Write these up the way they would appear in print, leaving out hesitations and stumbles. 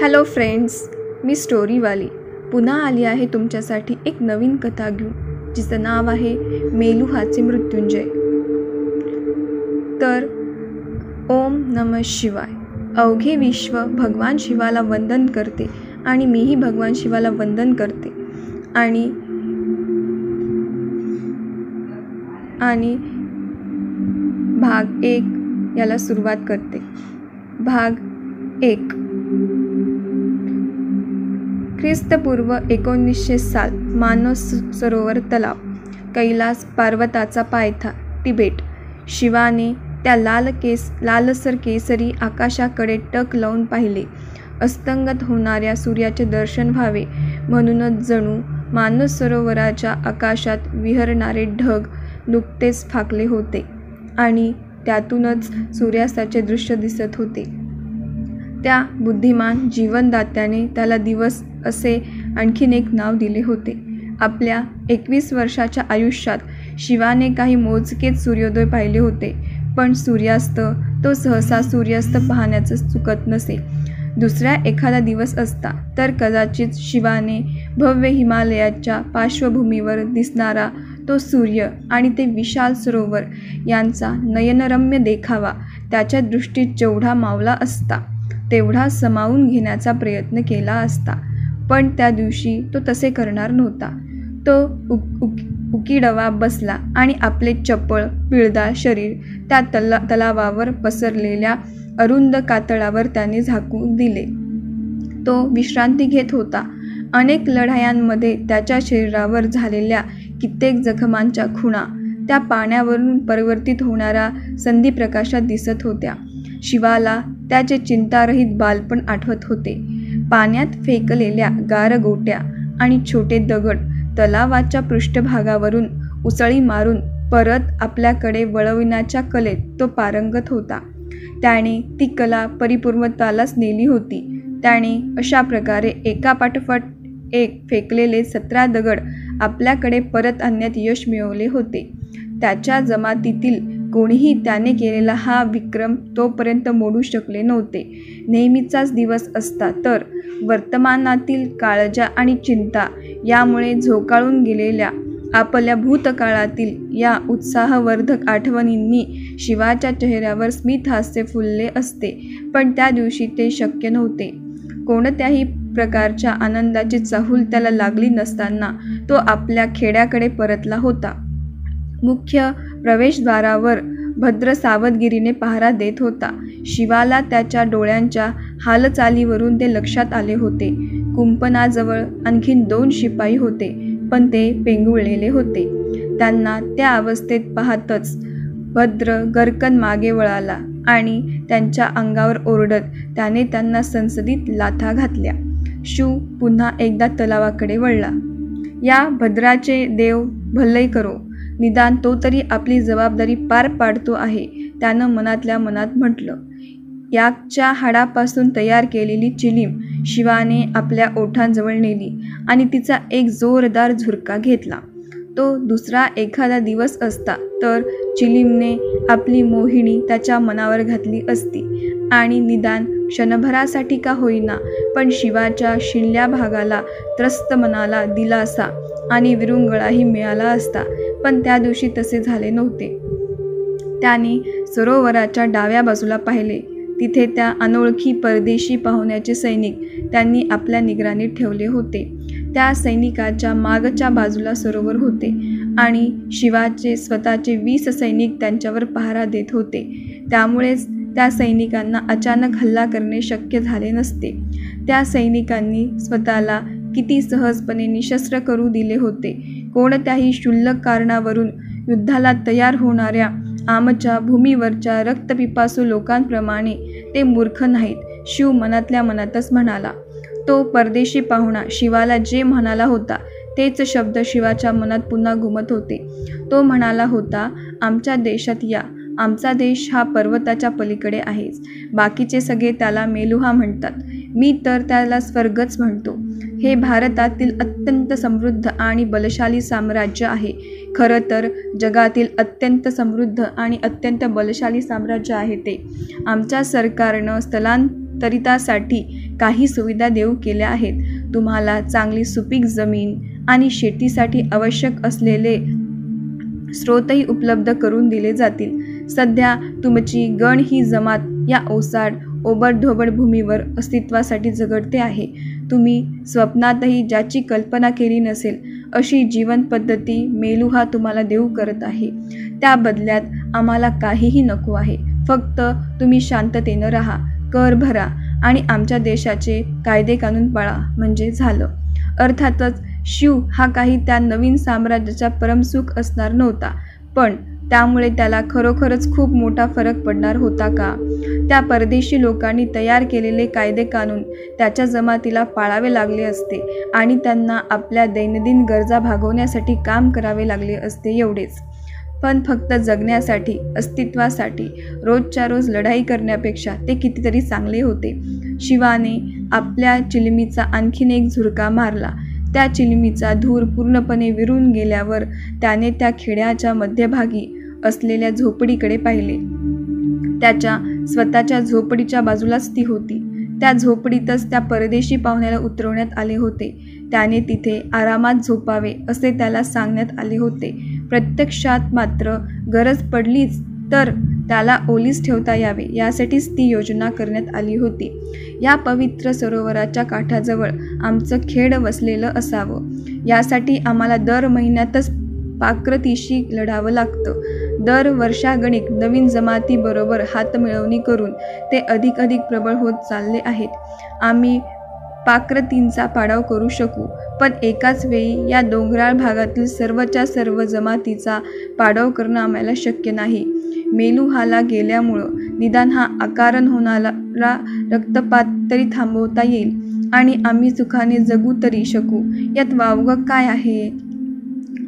Hello friends, मी स्टोरीवाली पुन्हा आली आहे तुमच्यासाठी एक नवीन कथा घेऊन, जिचं नाव आहे मेलुहाचे मृत्युंजय. तर ओम नमः शिवाय. अवघे विश्व भगवान शिवाला वंदन करते आणि मीही भगवान शिवाला वंदन करते आणि भाग 1 याला सुरुवात करते. भाग 1. ख्रिस्तपूर्व 1900 साल. मानस सरोवर तलाव, कैलास पर्वताचा पायथा, तिबेट. शिवाने त्या लालसर केसरी आकाशाकडे टक लावून पाहिले. अस्तंगत होणाऱ्या सूर्याचे दर्शन व्हावे म्हणूनच जणू मानस सरोवराच्या आकाशात विहरणारे ढग नुकतेच फाकले होते आणि त्यातूनच सूर्यास्ताचे दृश्य दिसत होते. त्या बुद्धिमान जीवनदात्याने त्याला दिवस असे आणखीन एक नाव दिले होते. आपल्या 21 वर्षाच्या आयुष्यात शिवाने काही मोजकेच सूर्योदय पाहिले होते, पण सूर्यास्त तो सहसा सूर्यास्त पाहण्याचं चुकत नसे. दुसरा एखादा दिवस असता तर कदाचित शिवाने भव्य हिमालयाच्या पार्श्वभूमीवर दिसणारा तो सूर्य आणि ते विशाल सरोवर यांचा नयनरम्य देखावा त्याच्या दृष्टीत जेवढा मावला असता तेवढा सामावून घेण्याचा प्रयत्न केला असता. पण त्या दिवशी तो तसे करणार नव्हता. तो उकिडवा बसला आणि आपले चपळ पिळदार शरीर त्या तलावावर पसरलेल्या अरुंद कातळावर त्याने झाकून दिले. तो विश्रांती घेत होता. अनेक लढायांमध्ये त्याच्या शरीरावर झालेल्या कित्येक जखमांच्या खुणा त्या पाण्यावरून परिवर्तित होणाऱ्या संधिप्रकाशात दिसत होत्या. शिवाला त्याचे चिंतारहित बालपण आठवत होते. पाण्यात फेकलेल्या गारगोट्या आणि छोटे दगड तलावाच्या पृष्ठभागावरून उसळी मारून परत आपल्याकडे वळविण्याच्या कलेत तो पारंगत होता. त्याने ती कला परिपूर्णतालाच नेली होती. त्याने अशा प्रकारे एकापाठोपाठ एक फेकलेले 17 दगड आपल्याकडे परत आणण्यात यश मिळवले होते. त्याच्या जमातीतील कोणीही त्याने केलेला हा विक्रम तोपर्यंत मोडू शकले नव्हते. नेहमीचाच दिवस असता तर वर्तमानातील काळजा आणि चिंता यामुळे झोकाळून गेलेल्या आपल्या भूतकाळातील या उत्साहवर्धक आठवणींनी शिवाच्या चेहऱ्यावर स्मितहास्य फुलले असते. पण त्या दिवशी ते शक्य नव्हते. कोणत्याही प्रकारच्या आनंदाची चाहूल त्याला लागली नसताना तो आपल्या खेड्याकडे परतला होता. मुख्य प्रवेशद्वारावर भद्र सावधगिरीने पहारा देत होता. शिवाला त्याच्या डोळ्यांच्या हालचालीवरून ते लक्षात आले होते. कुंपणाजवळ आणखीन 2 शिपाई होते, पण ते पेंगुळलेले होते. त्यांना त्या अवस्थेत पाहतच भद्र गरकन मागे वळाला आणि त्यांच्या अंगावर ओरडत त्याने त्यांना संसदीत लाथा घातल्या. शिव पुन्हा एकदा तलावाकडे वळला. या भद्राचे देव भलई करो, निदान तो तरी आपली जबाबदारी पार पाडतो आहे, त्यानं मनातल्या मनात म्हटलं. याकच्या हाडापासून तयार केलेली चिलीम शिवाने आपल्या ओठांजवळ नेली आणि तिचा एक जोरदार झुरका घेतला. तो दुसरा एखादा दिवस असता तर चिलीमने आपली मोहिनी त्याच्या मनावर घातली असती आणि निदान क्षणभरासाठी का होईना पण शिवाच्या शिणल्या भागाला, त्रस्त मनाला दिलासा आणि विरुंगळाही मिळाला असता. पण त्या दिवशी तसे झाले नव्हते. त्याने सरोवराच्या डाव्या बाजूला पाहिले. तिथे त्या अनोळखी परदेशी पाहुण्याचे सैनिक त्यांनी आपल्या निगराणीत ठेवले होते. त्या सैनिकाच्या मागच्या बाजूला सरोवर होते आणि शिवाचे स्वतःचे 20 सैनिक त्यांच्यावर पहारा देत होते. त्यामुळेच त्या सैनिकांना अचानक हल्ला करणे शक्य झाले नसते. त्या सैनिकांनी स्वतःला किती सहजपणे निशस्त्र करू दिले होते. कोणत्याही क्षुल्लक कारणावरून युद्धाला तयार होणाऱ्या आमच्या भूमीवरच्या रक्तपिपासू लोकांप्रमाणे ते मूर्ख नाहीत, शिव मनातल्या मनातच म्हणाला. तो परदेशी पाहुणा शिवाला जे म्हणाला होता तेच शब्द शिवाच्या मनात पुन्हा घुमत होते. तो म्हणाला होता, आमच्या देशात या. आमचा देश हा पर्वताच्या पलीकडे आहेच. बाकीचे सगळे त्याला मेलुहा म्हणतात. मी तर त्याला स्वर्गच म्हणतो. हे भारतातील अत्यंत समृद्ध आणि बलशाली साम्राज्य आहे. खरं तर जगातील अत्यंत समृद्ध आणि अत्यंत बलशाली साम्राज्य आहे ते. आमच्या सरकारनं स्थलांतरितासाठी काही सुविधा देऊ केल्या आहेत. तुम्हाला चांगली सुपीक जमीन आणि शेतीसाठी आवश्यक असलेले स्रोतही उपलब्ध करून दिले जातील. सध्या तुमची गण ही जमात या ओसाड ओबडधोबड भूमीवर अस्तित्वासाठी झगडते आहे. तुम्ही स्वप्नातही ज्याची कल्पना केली नसेल अशी जीवन पद्धती मेलुहा तुम्हाला देऊ करत आहे. त्या बदल्यात आम्हाला काहीही नको आहे. फक्त तुम्ही शांततेनं राहा, कर भरा आणि आमच्या देशाचे कायदे कानून पाळा म्हणजे झालं. अर्थातच शिव हा काही त्या नवीन साम्राज्याचा परमसुख असणार नव्हता, पण त्यामुळे त्याला खरोखरच खूप मोठा फरक पडणार होता का? त्या परदेशी लोकांनी तयार केलेले कायदे कानून त्याच्या जमातीला पाळावे लागले असते आणि त्यांना आपल्या दैनंदिन गरजा भागवण्यासाठी काम करावे लागले असते, एवढेच. पण फक्त जगण्यासाठी, अस्तित्वासाठी रोजच्या रोज लढाई करण्यापेक्षा ते कितीतरी चांगले होते. शिवाने आपल्या चिलमीचा आणखीन एक झुरका मारला. त्या चिलमीचा धूर पूर्णपणे विरून गेल्यावर त्याने त्या खेड्याच्या मध्यभागी असलेल्या झोपडीकडे पाहिले. त्याच्या स्वतःच्या झोपडीच्या बाजूलाच ती होती. त्या झोपडीतच त्या परदेशी पाहुण्याला उतरवण्यात आले होते. त्याने तिथे आरामात झोपावे असे त्याला सांगण्यात आले होते. प्रत्यक्षात मात्र गरज पडलीच तर त्याला ओलीस ठेवता यावे यासाठीच ती योजना करण्यात आली होती. या पवित्र सरोवराच्या काठाजवळ आमचं खेड वसलेलं असावं यासाठी आम्हाला दर महिन्यातच पाककृतीशी लढावं लागतं. दर वर्षागणिक नवीन जमातीबरोबर हातमिळवणी करून ते अधिक प्रबळ होत चालले आहेत. आम्ही पाककृतींचा पाडाव करू शकू, पण एकाच वेळी या डोंगराळ भागातील सर्वच्या सर्व जमातीचा पाडाव करणं आम्हाला शक्य नाही. मेलुहाला गेल्यामुळं निदान हा अकारण होणारा रक्तपात तरी थांबवता येईल आणि आम्ही सुखाने जगू तरी शकू. यात वावगं काय आहे?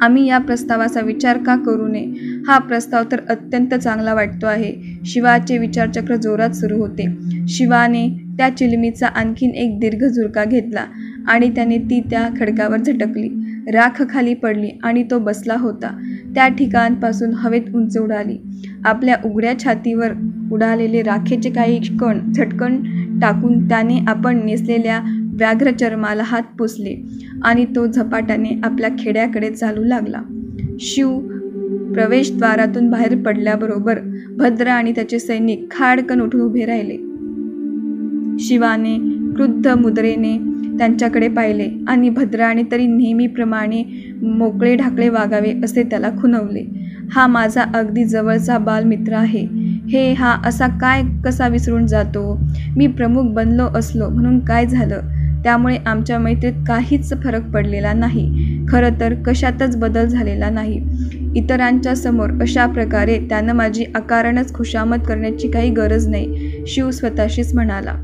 आम्ही या प्रस्तावाचा विचार का करू नये? हा प्रस्ताव तर अत्यंत चांगला वाटतो आहे. शिवाचे विचारचक्र जोरात सुरू होते. शिवाने त्या चिलमीचा आणखीन एक दीर्घ झुरका घेतला आणि त्याने ती त्या खडकावर झटकली. राख खाली पडली आणि तो बसला होता. त्या ठिकाणापासून हवेत उंच उडाली. आपल्या उघड्या छातीवर उडालेले राखेचे काही कण झटकन टाकून त्याने आपण नेसलेल्या व्याघ्र चर्माला हात पुसले आणि तो झपाट्याने आपल्या खेड्याकडे चालू लागला. शिव प्रवेशद्वारातून बाहेर पडल्याबरोबर भद्र आणि त्याचे सैनिक खाडकन उठून उभे राहिले. शिवाने क्रुद्ध मुद्रेने त्यांच्याकडे पाहिले आणि भद्राने तरी नेहमीप्रमाणे मोकळे ढाकळे वागावे असे त्याला खुणवले. हा माझा अगदी जवळचा बालमित्र आहे. हा असा काय कसा विसरून जातो? मी प्रमुख बनलो असलो म्हणून काय झालं? त्यामुळे आमच्या मैत्रीत काहीच फरक पडलेला नाही. खरं तर कशातच बदल झालेला नाही. इतरांच्या समोर अशा प्रकारे त्यानं माझी अकारणच खुशामत करण्याची काही गरज नाही, शिव स्वतःशीच म्हणाला.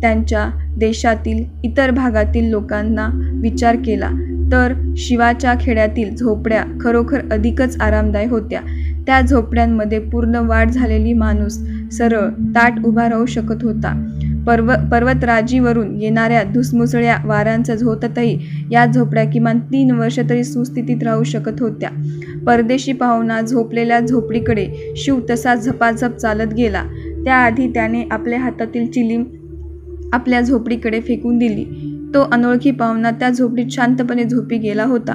त्यांच्या देशातील इतर भागातील लोकांना विचार केला तर शिवाच्या खेड्यातील झोपड्या खरोखर अधिकच आरामदायक होत्या. त्या झोपड्यांमध्ये पूर्ण वाढ झालेली माणूस सरळ ताठ उभा राहू शकत होता. पर्वतराजीवरून येणाऱ्या धुसमुसळ्या वाऱ्यांचा झोततही या झोपड्या किमान 3 वर्ष तरी सुस्थितीत राहू शकत होत्या. परदेशी पाहुणा झोपलेल्या झोपडीकडे शिव तसा झपाझप चालत गेला. त्याआधी त्याने आपल्या हातातील चिलीम आपल्या झोपडीकडे फेकून दिली. तो अनोळखी पाहुणा त्या झोपडीत शांतपणे झोपी गेला होता.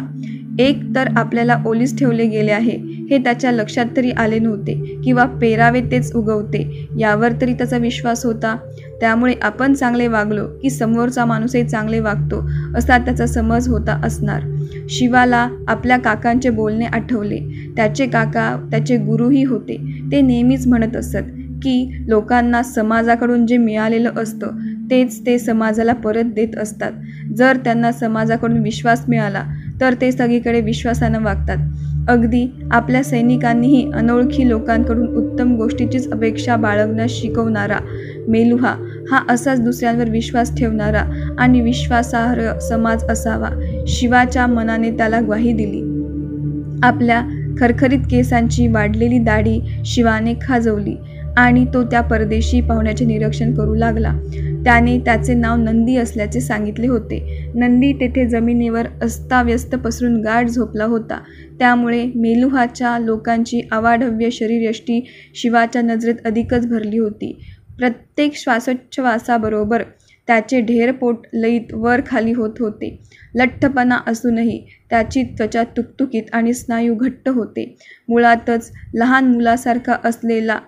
एक तर आपल्याला ओलीस ठेवले गेले आहे हे त्याच्या लक्षात तरी आले नव्हते, किंवा पेरावे तेच उगवते यावर तरी त्याचा विश्वास होता. त्यामुळे आपण चांगले वागलो की समोरचा माणूसही चांगले वागतो असा त्याचा समज होता असणार. शिवाला आपल्या काकांचे बोलणे आठवले. त्याचे काका त्याचे गुरुही होते. ते नेहमीच म्हणत असत की लोकांना समाजाकडून जे मिळालेलं असतं तेच ते समाजाला परत देत असतात. जर त्यांना समाजाकडून विश्वास मिळाला तर ते सगळीकडे विश्वासानं वागतात. अगदी आपल्या सैनिकांनीही अनोळखी लोकांकडून उत्तम गोष्टीचीच अपेक्षा बाळगण्यास शिकवणारा मेलुहा हा असाच दुसऱ्यांवर विश्वास ठेवणारा आणि विश्वासार्ह समाज असावा. शिवाच्या मनाने त्याला ग्वाही दिली. आपल्या खरखरीत केसांची वाढलेली दाढी शिवाने खाजवली आणि तो त्या परदेशी पाहुण्याचे निरीक्षण करू लागला. त्याने त्याचे नाव नंदी असल्याचे सांगितले होते. नंदी तेथे जमिनीवर अस्ताव्यस्त पसरून गाढ झोपला होता. त्यामुळे मेलुहाच्या लोकांची अवाढव्य शरीरयष्टी शिवाच्या नजरेत अधिकच भरली होती. प्रत्येक श्वासोच्छवासाबरोबर त्याचे ढेरपोट लयीत वर खाली होत होते. लठ्ठपणा असूनही त्याची त्वचा तुकतुकीत आणि स्नायू घट्ट होते. मुळातच लहान मुलासारखा असलेला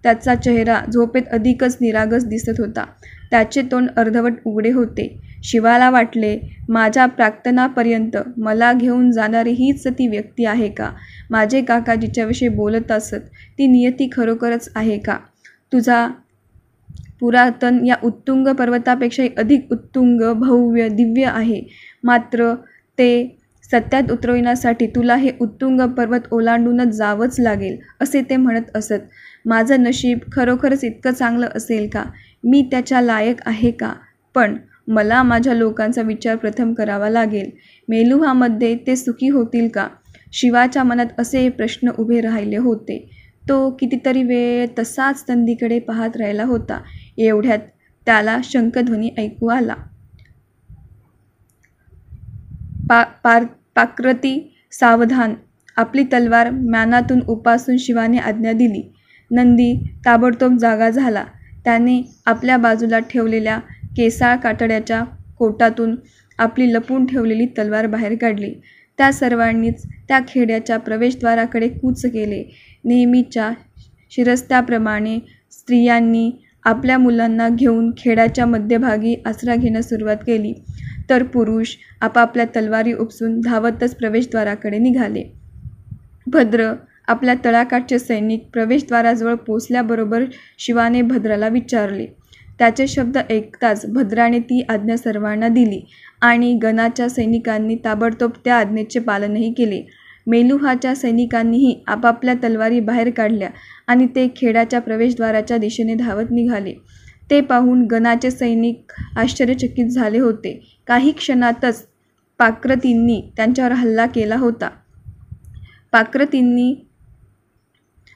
त्याचा चेहरा झोपेत अधिकच निरागस दिसत होता. त्याचे तोंड अर्धवट उघडे होते. शिवाला वाटले, माझ्या प्राक्तनापर्यंत मला घेऊन जाणारी हीच ती व्यक्ती आहे का? माझे काका जिच्याविषयी बोलत असत ती नियती खरोखरच आहे का? तुझा पुरातन या उत्तुंग पर्वतापेक्षाही अधिक उत्तुंग, भव्य, दिव्य आहे. मात्र ते सत्यात उतरविण्यासाठी तुला हे उत्तुंग पर्वत ओलांडूनच जावंच लागेल, असे ते म्हणत असत. माझं नशीब खरोखरच इतकं चांगलं असेल का? मी त्याच्या लायक आहे का? पण मला माझ्या लोकांचा विचार प्रथम करावा लागेल. मेलुहामध्ये ते सुखी होतील का? शिवाच्या मनात असे प्रश्न उभे राहिले होते. तो कितीतरी वेळ तसाच नंदीकडे पाहत राहिला होता. एवढ्यात त्याला शंखध्वनी ऐकू आला. पाक्रती, सावधान! आपली तलवार म्यानातून उपासून शिवाने आज्ञा दिली. नंदी ताबडतोब जागा झाला. त्याने आपल्या बाजूला ठेवलेल्या केसाळ कातड्याच्या कोटातून आपली लपून ठेवलेली तलवार बाहेर काढली. त्या सर्वांनीच त्या खेड्याच्या प्रवेशद्वाराकडे कूच केले. नेहमीच्या शिरस्त्याप्रमाणे स्त्रियांनी आपल्या मुलांना घेऊन खेड्याच्या मध्यभागी आसरा घेण्यास सुरुवात केली, तर पुरुष आपापल्या तलवारी उपसून धावतच प्रवेशद्वाराकडे निघाले. भद्र आपल्या तळाकाठचे सैनिक प्रवेशद्वाराजवळ पोचल्याबरोबर शिवाने भद्राला विचारले. त्याचे शब्द ऐकताच भद्राने ती आज्ञा सर्वांना दिली आणि गणाच्या सैनिकांनी ताबडतोब त्या आज्ञेचे पालनही केले. मेलुहाच्या सैनिकांनीही आपापल्या तलवारी बाहेर काढल्या आणि ते खेड्याच्या प्रवेशद्वाराच्या दिशेने धावत निघाले. ते पाहून गणाचे सैनिक आश्चर्यचकित झाले होते. काही क्षणातच पाक्रतींनी त्यांच्यावर हल्ला केला होता. पाक्रतींनी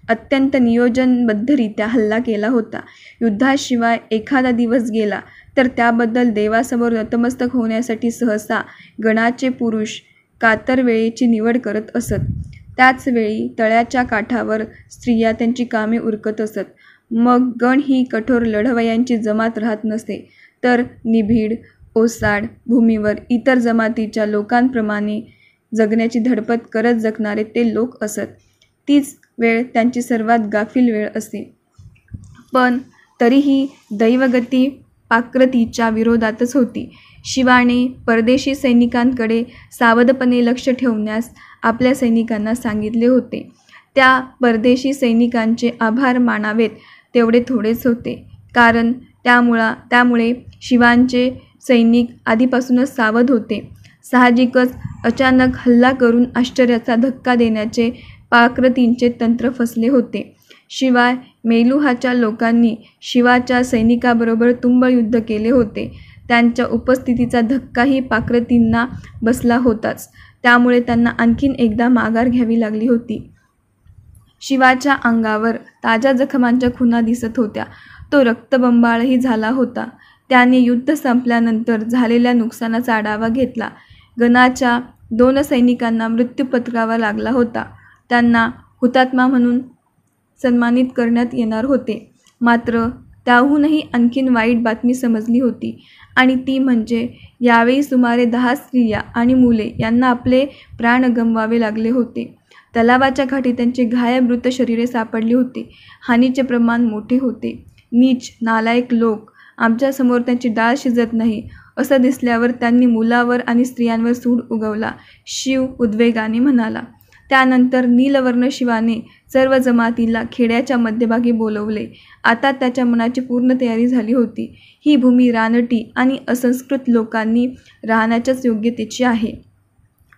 अत्यंत नियोजनबद्धरित्या हल्ला केला होता. युद्धाशिवाय एखादा दिवस गेला तर त्याबद्दल देवासमोर नतमस्तक होण्यासाठी सहसा गणाचे पुरुष कातर वेळेची निवड करत असत. त्याच वेळी तळ्याच्या काठावर स्त्रिया त्यांची कामे उरकत असत. मग गण ही कठोर लढवयांची जमात राहत नसे, तर निबिड, ओसाड भूमीवर इतर जमातीच्या लोकांप्रमाणे जगण्याची धडपड करत जगणारे ते लोक असत. तीच वेळ त्यांची सर्वात गाफील वेळ असे. पण तरीही दैवगती पाक्रतीच्या विरोधातच होती. शिवाने परदेशी सैनिकांकडे सावधपणे लक्ष ठेवण्यास आपल्या सैनिकांना सांगितले होते. त्या परदेशी सैनिकांचे आभार मानावेत तेवढे थोडेच होते, कारण त्यामुळे शिवांचे सैनिक आधीपासूनच सावध होते. साहजिकच अचानक हल्ला करून आश्चर्याचा धक्का देण्याचे पाक्रतींचे तंत्र फसले होते. शिवाय मेलुहाच्या लोकांनी शिवाच्या सैनिकाबरोबर तुंबळ युद्ध केले होते. त्यांच्या उपस्थितीचा धक्काही पाक्रतींना बसला होताच. त्यामुळे त्यांना आणखीन एकदा माघार घ्यावी लागली होती. शिवाच्या अंगावर ताज्या जखमांच्या खुणा दिसत होत्या. तो रक्तबंबाळही झाला होता. त्याने युद्ध संपल्यानंतर झालेल्या नुकसानाचा आढावा घेतला. गणाच्या 2 सैनिकांना मृत्यू पत्करावा लागला होता. त्यांना हुतात्मा म्हणून सन्मानित करण्यात येणार होते. मात्र त्याहूनही आणखीन वाईट बातमी समजली होती, आणि ती म्हणजे यावेळी सुमारे 10 स्त्रिया आणि मुले यांना आपले प्राण गमवावे लागले होते. तलावाच्या काठी त्यांची घायाळ मृत शरीरे सापडली होती. हानीचे प्रमाण मोठे होते. नीच, नालायक लोक! आमच्यासमोर त्यांची डाळ शिजत नाही असं दिसल्यावर त्यांनी मुलावर आणि स्त्रियांवर सूड उगवला. शिव उद्वेगाने म्हणाला. त्यानंतर नीलवर्ण शिवाने सर्व जमातीला खेड्याच्या मध्यभागी बोलवले. आता त्याच्या मनाची पूर्ण तयारी झाली होती. ही भूमी रानटी आणि असंस्कृत लोकांनी राहण्याच्याच योग्यतेची आहे.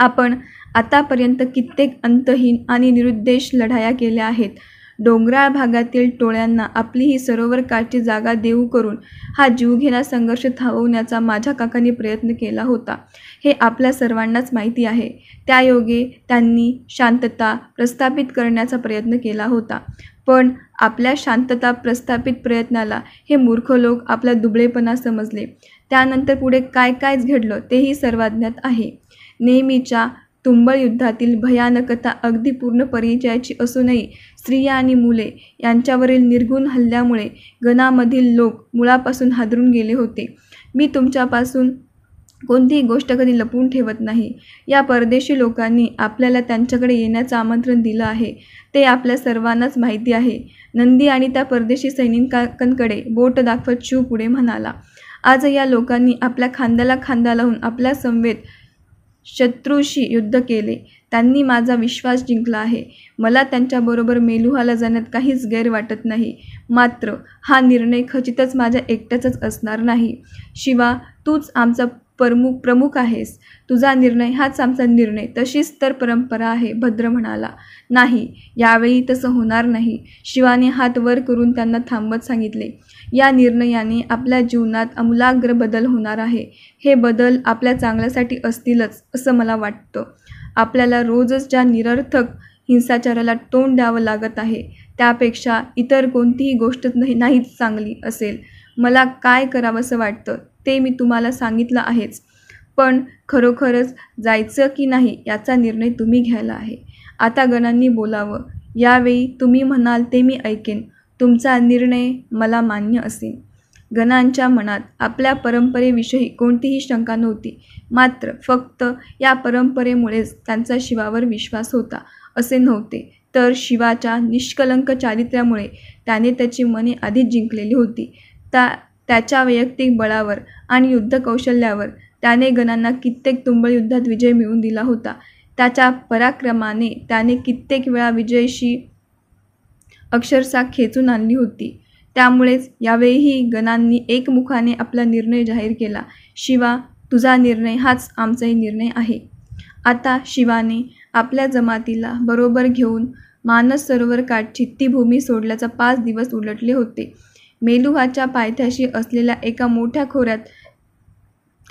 आपण आतापर्यंत कित्येक अंतहीन आणि निरुद्देश लढाया केल्या आहेत. डोंगराळ भागातील टोळ्यांना आपली ही सरोवर काठची जागा देऊ करून हा जीवघेणा संघर्ष थांबवण्याचा माझ्या काकांनी प्रयत्न केला होता. हे आपल्या सर्वांनाच माहिती आहे. त्यायोगे त्यांनी शांतता प्रस्थापित करण्याचा प्रयत्न केला होता. पण आपल्या शांतता प्रस्थापित प्रयत्नाला हे मूर्ख लोक आपला दुबळेपणा समजले. त्यानंतर पुढे काय काय घडलं तेही सर्वाज्ञात आहे. नेहमीच्या तुंबळ युद्धातील भयानकता अगदी पूर्ण परिचयाची असूनही स्त्रिया आणि मुले यांच्यावरील निर्घृण हल्ल्यामुळे गणामधील लोक मुळापासून हादरून गेले होते. मी तुमच्यापासून कोणतीही गोष्ट कधी लपवून ठेवत नाही. या परदेशी लोकांनी आपल्याला त्यांच्याकडे येण्याचं आमंत्रण दिलं आहे, ते आपल्या सर्वांनाच माहिती आहे. नंदी आणि त्या परदेशी सैनिकांकडे बोट दाखवत शिव पुढे म्हणाला, आज या लोकांनी आपल्या खांद्याला खांदा लावून आपल्या समवेत शत्रूशी युद्ध केले. त्यांनी माझा विश्वास जिंकला आहे. मला त्यांच्याबरोबर मेलुहाला जाण्यात काहीच गैर वाटत नाही. मात्र हा निर्णय खचितच माझ्या एकट्याचाच असणार नाही. शिवा, तूच आमचा प्रमुख आहेस. तुझा निर्णय हाच आमचा निर्णय, तशीच तर परंपरा आहे. भद्र म्हणाला, नाही, यावेळी तसं होणार नाही. शिवाने हात वर करून त्यांना थांबवत सांगितले, या निर्णयाने आपल्या जीवनात आमूलाग्र बदल होणार आहे. हे बदल आपल्या चांगल्यासाठी असतीलच असं मला वाटतं. आपल्याला रोजच ज्या निरर्थक हिंसाचाराला तोंड द्यावं लागत आहे, त्यापेक्षा इतर कोणतीही गोष्ट नाहीच चांगली असेल. मला काय करावंसं वाटतं ते मी तुम्हाला सांगितलं आहेच, पण खरोखरच जायचं की नाही याचा निर्णय तुम्ही घ्यायला आहे. आता गणांनी बोलावं. यावेळी तुम्ही म्हणाल ते मी ऐकेन. तुमचा निर्णय मला मान्य असेल. गणांच्या मनात आपल्या परंपरेविषयी कोणतीही शंका नव्हती. मात्र फक्त या परंपरेमुळेच त्यांचा शिवावर विश्वास होता असे नव्हते, तर शिवाच्या निष्कलंक चारित्र्यामुळे त्याने त्याची मने आधीच जिंकलेली होती. त्याच्या वैयक्तिक बळावर आणि युद्धकौशल्यावर त्याने गणांना कित्येक तुंबळ युद्धात विजय मिळवून दिला होता. त्याच्या पराक्रमाने त्याने कित्येक वेळा विजयशी अक्षरशः खेचून आणली होती. त्यामुळेच यावेळीही गणांनी एकमुखाने आपला निर्णय जाहीर केला. शिवा, तुझा निर्णय हाच आमचाही निर्णय आहे. आता शिवाने आपल्या जमातीला बरोबर घेऊन मानस सरोवर काठची ती भूमी सोडल्याचा 5 दिवस उलटले होते. मेलुहाच्या पायथ्याशी असलेल्या एका मोठ्या खोऱ्यात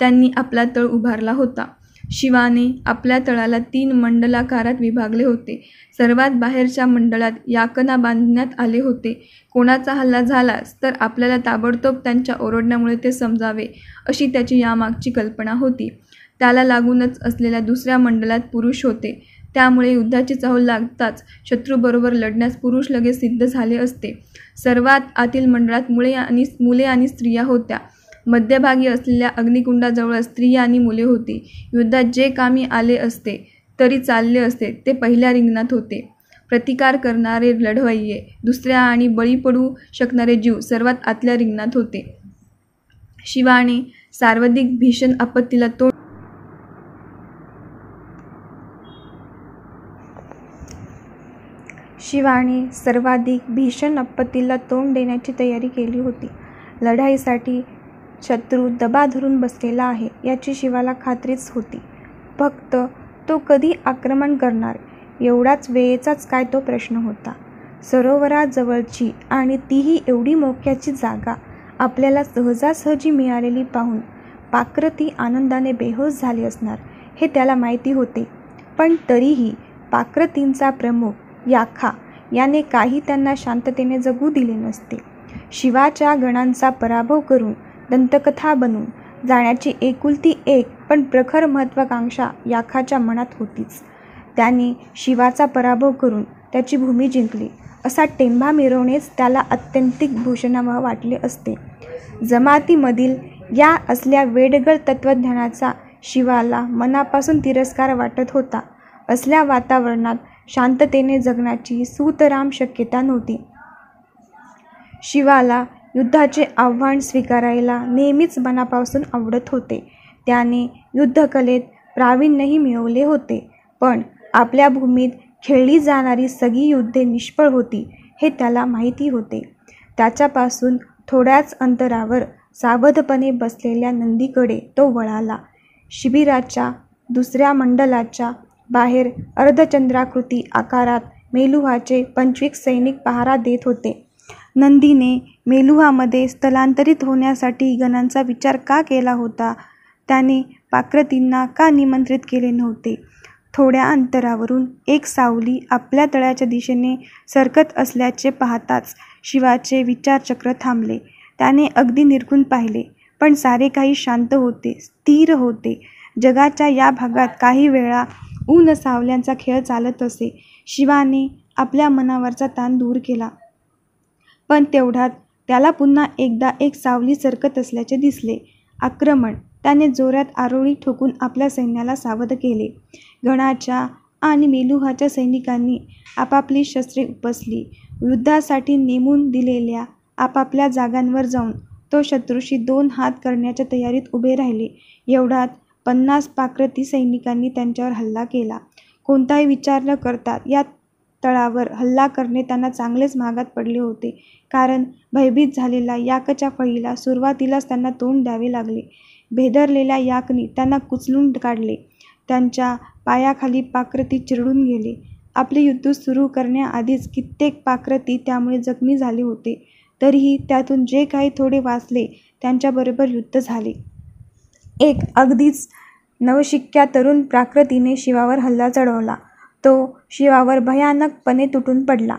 त्यांनी आपला तळ उभारला होता. शिवाने आपल्या तळाला 3 मंडलाकारात विभागले होते. सर्वात बाहेरच्या मंडळात याकना बांधण्यात आले होते. कोणाचा हल्ला झालाच तर आपल्याला ताबडतोब त्यांच्या ओरडण्यामुळे ते समजावे, अशी त्याची यामागची कल्पना होती. त्याला लागूनच असलेल्या दुसऱ्या मंडलात पुरुष होते. त्यामुळे युद्धाची चाहूल लागताच शत्रूबरोबर लढण्यास पुरुष लगेच सिद्ध झाले असते. सर्वात आतील मंडळात मुले आणि स्त्रिया होत्या. मध्यभागी असलेल्या अग्निकुंडाजवळ स्त्रिया आणि मुले होती. युद्धात जे कामी आले असते तरी चालले असते ते पहिल्या रिंगणात होते. प्रतिकार करणारे लढवय्ये, दुसऱ्या आणि बळी पडू शकणारे जीव सर्वात आतल्या रिंगणात होते. शिवाने सर्वाधिक भीषण आपत्तीला तोंड देण्याची तयारी केली होती. लढाईसाठी शत्रू दबा धरून बसलेला आहे याची शिवाला खात्रीच होती. फक्त तो कधी आक्रमण करणार एवढाच वेळेचाच काय तो प्रश्न होता. सरोवराजवळची आणि तीही एवढी मोक्याची जागा आपल्याला सहजासहजी मिळालेली पाहून पाक्रती आनंदाने बेहोश झाले असणार हे त्याला माहिती होते. पण तरीही पाक्रतींचा प्रमुख याखा याने काही त्यांना शांततेने जगू दिले नसते. शिवाच्या गणांचा पराभव करून दंतकथा बनून जाण्याची एकुलती एक पण प्रखर महत्त्वाकांक्षा याखाच्या मनात होतीच. त्याने शिवाचा पराभव करून त्याची भूमी जिंकली असा टेंभा मिरवणेच त्याला अत्यंतिक भूषणावह वाटले असते. जमातीमधील या असल्या वेडगळ तत्त्वज्ञानाचा शिवाला मनापासून तिरस्कार वाटत होता. असल्या वातावरणात शांततेने जगण्याची सुतराम शक्यता नव्हती. शिवाला युद्धाचे आव्हान स्वीकारायला नेहमीच मनापासून आवडत होते. त्याने युद्धकलेत प्रावीण्यही मिळवले होते. पण आपल्या भूमीत खेळली जाणारी सगळी युद्धे निष्फळ होती हे त्याला माहिती होते. त्याच्यापासून थोड्याच अंतरावर सावधपणे बसलेल्या नंदीकडे तो वळाला. शिबिराच्या दुसऱ्या मंडलाच्या बाहेर अर्धचंद्राकृती आकारात मेलुहाचे 25 सैनिक पहारा देत होते. नंदीने मेलुहामध्ये स्थलांतरित होण्यासाठी गणांचा विचार का केला होता? त्याने पाक्रतींना का निमंत्रित केले नव्हते? थोड्या अंतरावरून एक सावली आपल्या तळ्याच्या दिशेने सरकत असल्याचे पाहताच शिवाचे विचारचक्र थांबले. त्याने अगदी निरखून पाहिले, पण सारे काही शांत होते, स्थिर होते. जगाच्या या भागात काही वेळा ऊन सावल्यांचा खेळ चालत असे. शिवाने आपल्या मनावरचा ताण दूर केला, पण तेवढ्यात त्याला पुन्हा एकदा एक सावली सरकत असल्याचे दिसले. आक्रमण. त्याने जोरात आरोळी ठोकून आपल्या सैन्याला सावध केले. गणाच्या आणि मेलुहाच्या सैनिकांनी आपापली शस्त्रे उपसली. युद्धासाठी नेमून दिलेल्या आपापल्या जागांवर जाऊन तो शत्रूशी 2 हात करण्याच्या तयारीत उभे राहिले. एवढ्यात 50 पाक्रती सैनिकांनी त्यांच्यावर हल्ला केला. कोणताही विचार न करता या तळावर हल्ला करणे त्यांना चांगलेच महागात पडले होते, कारण भयभीत झालेल्या याकच्या फळीला सुरुवातीलाच त्यांना तोंड द्यावे लागले. भेदरलेल्या याकनी त्यांना कुचलून काढले. त्यांच्या पायाखाली पाक्रती चिरडून गेले. आपले युद्ध सुरू करण्याआधीच कित्येक पाक्रती त्यामुळे जखमी झाले होते. तरीही त्यातून जे काही थोडे वाचले त्यांच्याबरोबर युद्ध झाले. एक अगदीच नवशिक्या तरुण पाक्रतीने शिवावर हल्ला चढवला. तो शिवावर भयानकपणे तुटून पडला.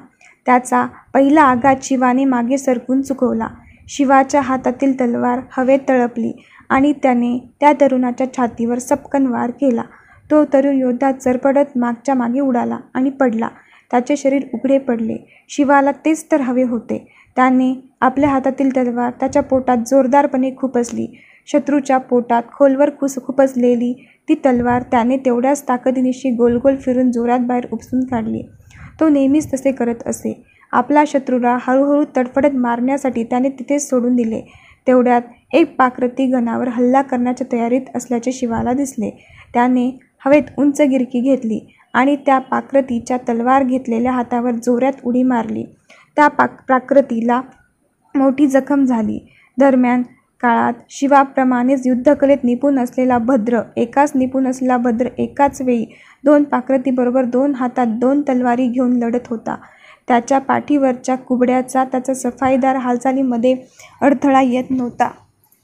त्याचा पहिला आघात शिवाने मागे सरकून चुकवला. शिवाच्या हातातील तलवार हवेत तळपली आणि त्याने त्या तरुणाच्या छातीवर सपकन वार केला. तो तरुण योद्धा चरपडत मागच्या मागे उडाला आणि पडला. त्याचे शरीर उघडे पडले. शिवाला तेच तर हवे होते. त्याने आपल्या हातातील तलवार त्याच्या पोटात जोरदारपणे खुपसली. शत्रूच्या पोटात खोलवर खुपसलेली ती तलवार त्याने तेवढ्याच ताकदीनिशी गोलगोल फिरून जोरात बाहेर उपसून काढली. तो नेहमीच तसे करत असे. आपला शत्रूला हळूहळू तडफडत मारण्यासाठी त्याने तिथेच सोडून दिले. तेवढ्यात एक पाक्रती गणावर हल्ला करण्याच्या तयारीत असल्याचे शिवाला दिसले. त्याने हवेत उंच गिरकी घेतली आणि त्या पाक्रतीच्या तलवार घेतलेल्या हातावर जोरात उडी मारली. त्या पाक्रतीला मोठी जखम झाली. दरम्यान काळात शिवाप्रमाणेच युद्धकलेत निपुण असलेला भद्र एकाच वेळी 2 पाक्रतीबरोबर 2 हातात 2 तलवारी घेऊन लढत होता. त्याच्या पाठीवरच्या कुबड्याचा त्याच्या सफाईदार हालचालींमध्ये अडथळा येत नव्हता,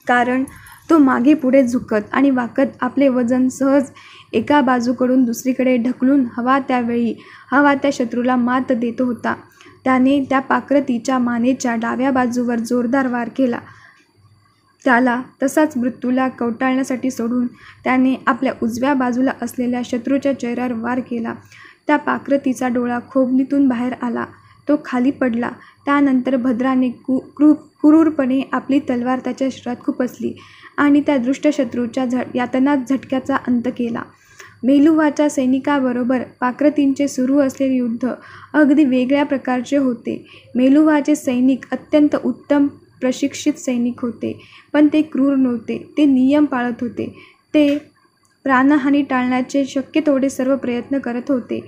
कारण तो मागे पुढे झुकत आणि वाकत आपले वजन सहज एका बाजूकडून दुसरीकडे ढकलून हवा त्या शत्रूला मात देत होता. त्याने त्या पाक्रतीच्या मानेच्या डाव्या बाजूवर जोरदार वार केला. त्याला तसाच मृत्यूला कवटाळण्यासाठी सोडून त्याने आपल्या उजव्या बाजूला असलेल्या शत्रूच्या चेहऱ्यावर वार केला. त्या पाक्रतीचा डोळा खोबणीतून बाहेर आला. तो खाली पडला. त्यानंतर भद्राने क्रूरपणे आपली तलवार त्याच्या शरीरात खुपसली आणि त्या दृष्ट शत्रूच्या यातनात झटक्याचा अंत केला. मेलुहाच्या सैनिकाबरोबर पाक्रतींचे सुरू असलेले युद्ध अगदी वेगळ्या प्रकारचे होते. मेलुहाचे सैनिक अत्यंत उत्तम प्रशिक्षित सैनिक होते, पण ते क्रूर नव्हते. ते नियम पाळत होते. ते प्राणहानी टाळण्याचे शक्य तेवढे सर्व प्रयत्न करत होते.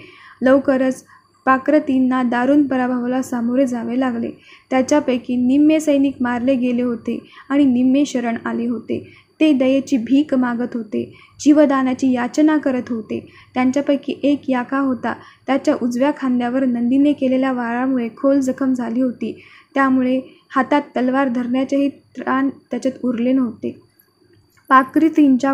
लवकरच पाक्रतींना दारुण पराभवाला सामोरे जावे लागले. त्याच्यापैकी निम्मे सैनिक मारले गेले होते आणि निम्मे शरण आले होते. ते दयेची भीक मागत होते, जीवदानाची याचना करत होते. त्यांच्यापैकी एक याका होता. त्याच्या उजव्या खांद्यावर नंदीने केलेल्या वारामुळे खोल जखम झाली होती. त्यामुळे हातात तलवार धरण्याचेही त्राण त्याच्यात उरले नव्हते. पाक्रतींच्या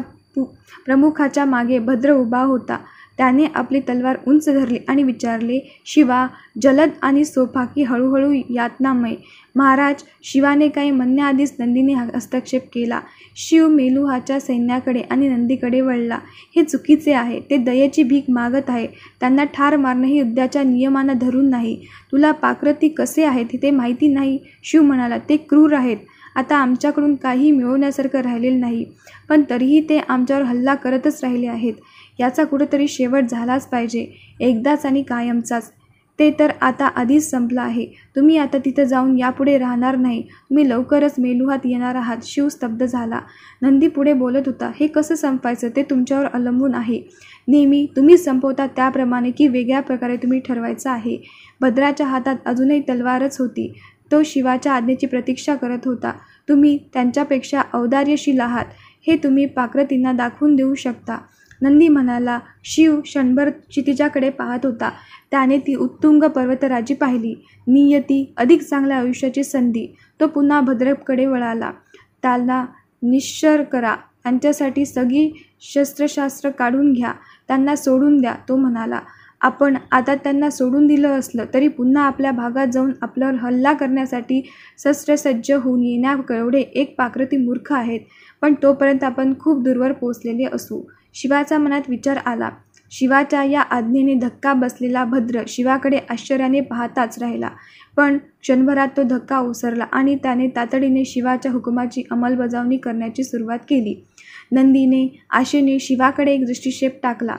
प्रमुखाच्या मागे भद्र उभा होता. त्याने आपली तलवार उंच धरली आणि विचारले, शिवा, जलद आणि सोफा हळूहळू यातनामय? महाराज, शिवाने काही म्हणण्याआधीच नंदीने हस्तक्षेप केला. शिव मेलुहाच्या सैन्याकडे आणि नंदीकडे वळला. हे चुकीचे आहे. ते दयेची भीक मागत आहे. त्यांना ठार मारणं हे युद्धाच्या नियमांना धरून नाही. तुला पाक्रती कसे आहेत ते माहिती नाही? शिव म्हणाला, ते क्रूर आहेत. आता आमच्याकडून काही मिळवण्यासारखं राहिलेलं नाही, पण तरीही ते आमच्यावर हल्ला करतच राहिले आहेत. याचा कुठेतरी शेवट झालाच पाहिजे, एकदाच आणि कायमचाच. ते तर आता आधीच संपलं आहे. तुम्ही आता तिथं जाऊन यापुढे राहणार नाही. तुम्ही लवकरच मेलुहात येणार आहात. शिव स्तब्ध झाला. नंदी पुढे बोलत होता, हे कसं संपायचं ते तुमच्यावर अवलंबून आहे. नेहमी तुम्ही संपवता त्याप्रमाणे की वेगळ्या प्रकारे तुम्ही ठरवायचं आहे. भद्राच्या हातात अजूनही तलवारच होती. तो शिवाच्या आज्ञेची प्रतीक्षा करत होता. तुम्ही त्यांच्यापेक्षा औदार्यशील आहात हे तुम्ही पाक्रतींना दाखवून देऊ शकता. नंदी म्हणाला. शिव क्षणभर क्षितिजाकडे पाहत होता. त्याने ती उत्तुंग पर्वतराजी पाहिली. नियती, अधिक चांगल्या आयुष्याची संधी. तो पुन्हा भद्रकडे वळाला. त्याला निश्चर करा. त्यांच्यासाठी सगळी शस्त्रशास्त्र काढून घ्या. त्यांना सोडून द्या. तो म्हणाला, आपण आता त्यांना सोडून दिलं असलं तरी पुन्हा आपल्या भागात जाऊन आपल्यावर हल्ला करण्यासाठी शस्त्रसज्ज होऊन येण्याएवढे एक पाक्रती मूर्ख आहेत. पण तोपर्यंत आपण खूप दूरवर पोचलेले असू. शिवाच्या मनात विचार आला. शिवाच्या या आज्ञेने धक्का बसलेला भद्र शिवाकडे आश्चर्याने पाहताच राहिला. पण क्षणभरात तो धक्का ओसरला आणि त्याने तातडीने शिवाच्या हुकुमाची अंमलबजावणी करण्याची सुरुवात केली. नंदीने आशेने शिवाकडे एक दृष्टिक्षेप टाकला.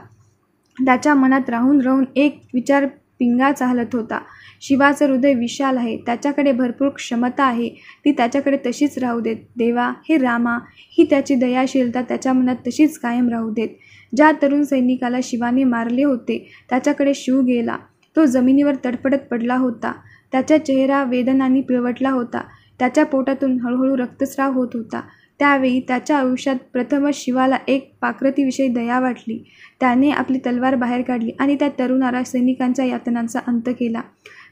त्याच्या मनात राहून राहून एक विचार पिंगा चालत होता. शिवाचं हृदय विशाल आहे, त्याच्याकडे भरपूर क्षमता आहे, ती त्याच्याकडे तशीच राहू देत. देवा, हे रामा, ही त्याची दयाशीलता त्याच्या मनात तशीच कायम राहू देत. ज्या तरुण सैनिकाला शिवाने मारले होते त्याच्याकडे शिव गेला. तो जमिनीवर तडफडत पडला होता. त्याचा चेहरा वेदनांनी पिळवटला होता. त्याच्या पोटातून हळूहळू रक्तस्राव होत होता. त्यावेळी त्याच्या आयुष्यात प्रथमच शिवाला एक पाकृतीविषयी दया वाटली. त्याने आपली तलवार बाहेर काढली आणि त्या तरुणाला सैनिकांच्या यातनांचा अंत केला.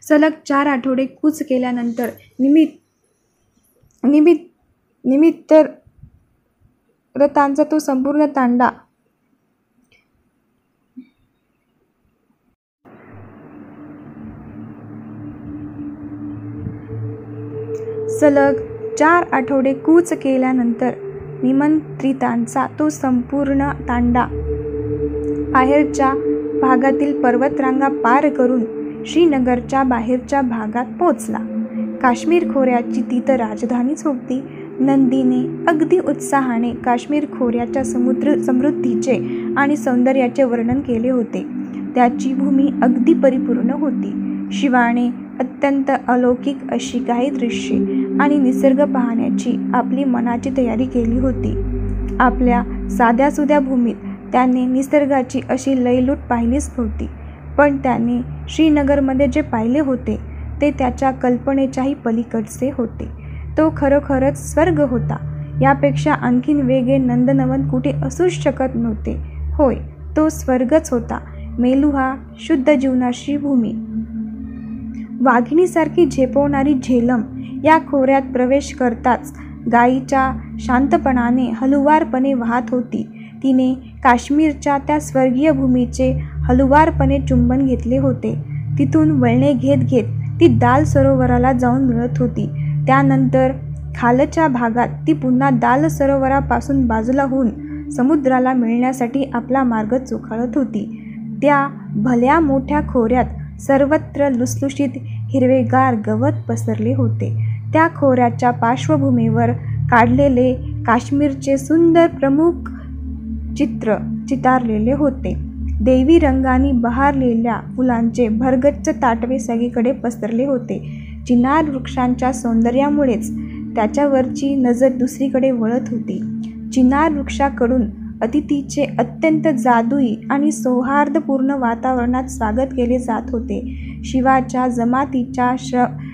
सलग 4 आठवडे कूच केल्यानंतर निमित्त रथांचा तो संपूर्ण तांडा सलग 4 आठवडे कूच केल्यानंतर निमंत्रितांचा तो संपूर्ण तांडा बाहेरच्या भागातील पर्वतरांगा पार करून श्रीनगरच्या बाहेरच्या भागात पोचला. काश्मीर खोऱ्याची ती तर राजधानीच होती. नंदीने अगदी उत्साहाने काश्मीर खोऱ्याच्या समृद्धीचे आणि सौंदर्याचे वर्णन केले होते. त्याची भूमी अगदी परिपूर्ण होती. शिवाने अत्यंत अलौकिक अशी काही दृश्ये आणि निसर्ग पाहण्याची आपली मनाची तयारी केली होती. आपल्या साध्यासुध्या भूमीत त्याने निसर्गाची अशी लयलूट पाहिलीच नव्हती. पण त्याने श्रीनगरमध्ये जे पाहिले होते ते त्याच्या कल्पनेच्याही पलीकडचे होते. तो खरोखरच स्वर्ग होता. यापेक्षा आणखीन वेगळे नंदनवन कुठे असूच शकत नव्हते. होय, तो स्वर्गच होता. मेलुहा शुद्ध जीवनाची भूमी. वाघिणीसारखी झेपवणारी झेलम या खोऱ्यात प्रवेश करताच गायीच्या शांतपणाने हलुवारपणे वाहत होती. तिने काश्मीरच्या त्या स्वर्गीय भूमीचे हलुवारपणे चुंबन घेतले होते. तिथून वळणे घेत घेत ती दाल सरोवराला जाऊन मिळत होती. त्यानंतर खालच्या भागात ती पुन्हा दाल सरोवरापासून बाजूला होऊन समुद्राला मिळण्यासाठी आपला मार्ग चोखाळत होती. त्या भल्या मोठ्या खोऱ्यात सर्वत्र लुसलुशीत हिरवेगार गवत पसरले होते. त्या खोऱ्याच्या पार्श्वभूमीवर काढलेले काश्मीरचे सुंदर प्रमुख चित्र चितारलेले होते. देवी रंगाने बहारलेल्या फुलांचे भरगच्च ताटवे सगळीकडे पसरले होते. चिनार वृक्षांच्या सौंदर्यामुळेच त्याच्यावरची नजर दुसरीकडे वळत होती. चिनार वृक्षाकडून अतिथीचे अत्यंत जादुई आणि सौहार्दपूर्ण वातावरणात स्वागत केले जात होते. शिवाच्या जमातीच्या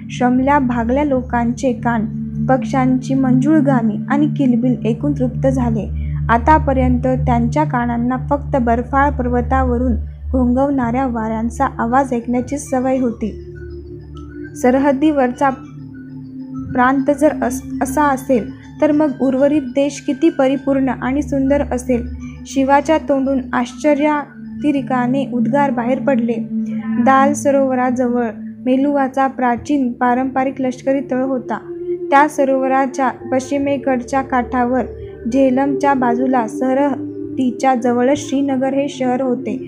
श्रमल्या भागल्या लोकांचे कान पक्ष्यांची मंजूळ गाणी आणि किलबिल ऐकून तृप्त झाले. आतापर्यंत त्यांच्या कानांना फक्त बर्फाळ पर्वतावरून घोंघवणाऱ्या वाऱ्यांचा आवाज ऐकण्याची सवय होती. सरहद्दीवरचा प्रांत जर असा असेल तर मग उर्वरित देश किती परिपूर्ण आणि सुंदर असेल. शिवाच्या तोंडून आश्चर्यातिरिकाने उद्गार बाहेर पडले. दाल सरोवराजवळ मेलुहाचा प्राचीन पारंपरिक लष्करी तळ होता. त्या सरोवराच्या पश्चिमेकडच्या काठावर झेलमच्या बाजूला सरहद्दीच्या जवळच श्रीनगर हे शहर होते.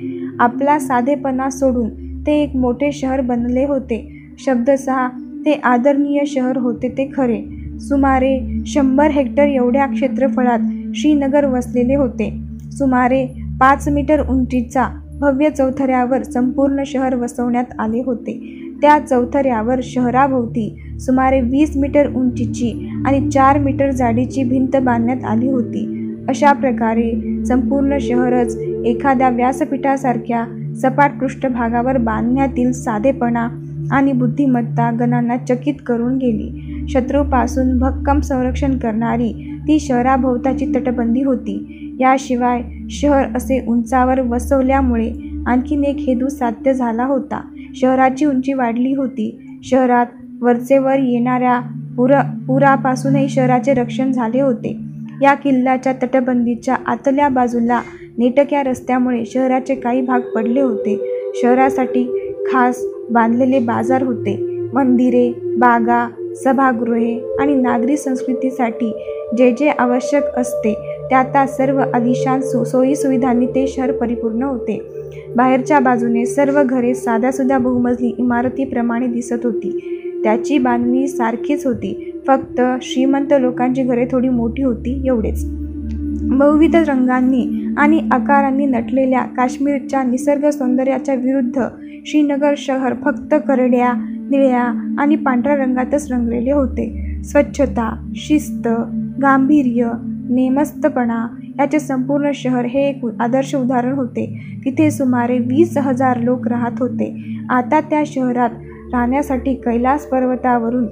आपला साधेपणा सोडून ते एक मोठे शहर बनले होते. शब्दशः ते आदरणीय शहर होते ते खरे. सुमारे 100 हेक्टर एवढ्या क्षेत्रफळात श्रीनगर वसलेले होते. सुमारे 5 मीटर उंचीचा भव्य चौथऱ्यावर संपूर्ण शहर वसवण्यात आले होते. त्या चौथऱ्यावर शहराभोवती सुमारे 20 मीटर उंचीची आणि 4 मीटर जाडीची भिंत बांधण्यात आली होती. अशा प्रकारे संपूर्ण शहरच एखाद्या व्यासपीठासारख्या सपाट पृष्ठभागावर बांधण्यातील साधेपणा आणि बुद्धिमत्ता गणांना चकित करून गेली. शत्रूपासून भक्कम संरक्षण करणारी ती शहराभोवताची तटबंदी होती. याशिवाय शहर असे उंचावर वसवल्यामुळे आणखीन एक हेतू साध्य झाला होता. शहराची उंची वाढली होती. शहरात वरचेवर येणाऱ्या पुरापासूनही शहराचे रक्षण झाले होते. या किल्ल्याच्या तटबंदीच्या आतल्या बाजूला नेटक्या रस्त्यामुळे शहराचे काही भाग पडले होते. शहरासाठी खास बांधलेले बाजार होते. मंदिरे, बागा, सभागृहे आणि नागरी संस्कृतीसाठी जे जे आवश्यक असते त्या सर्व आलिशान सोयीसुविधांनी ते शहर परिपूर्ण होते. बाहेरच्या बाजूने सर्व घरे साध्यासुध्या बहुमजली इमारतीप्रमाणे दिसत होती. त्याची बांधणी सारखीच होती, फक्त श्रीमंत लोकांची घरे थोडी मोठी होती एवढेच. बहुविध रंगांनी आणि आकारांनी नटलेल्या काश्मीरच्या निसर्ग सौंदर्याच्या विरुद्ध श्रीनगर शहर फक्त करड्या, निळ्या आणि पांढऱ्या रंगातच रंगलेले होते. स्वच्छता, शिस्त, गांभीर्य, नेमस्तपणा याचे संपूर्ण शहर हे एक आदर्श उदाहरण होते. तिथे सुमारे 20,000 लोक राहत होते. आता त्या शहरात राहण्यासाठी कैलास पर्वतावरून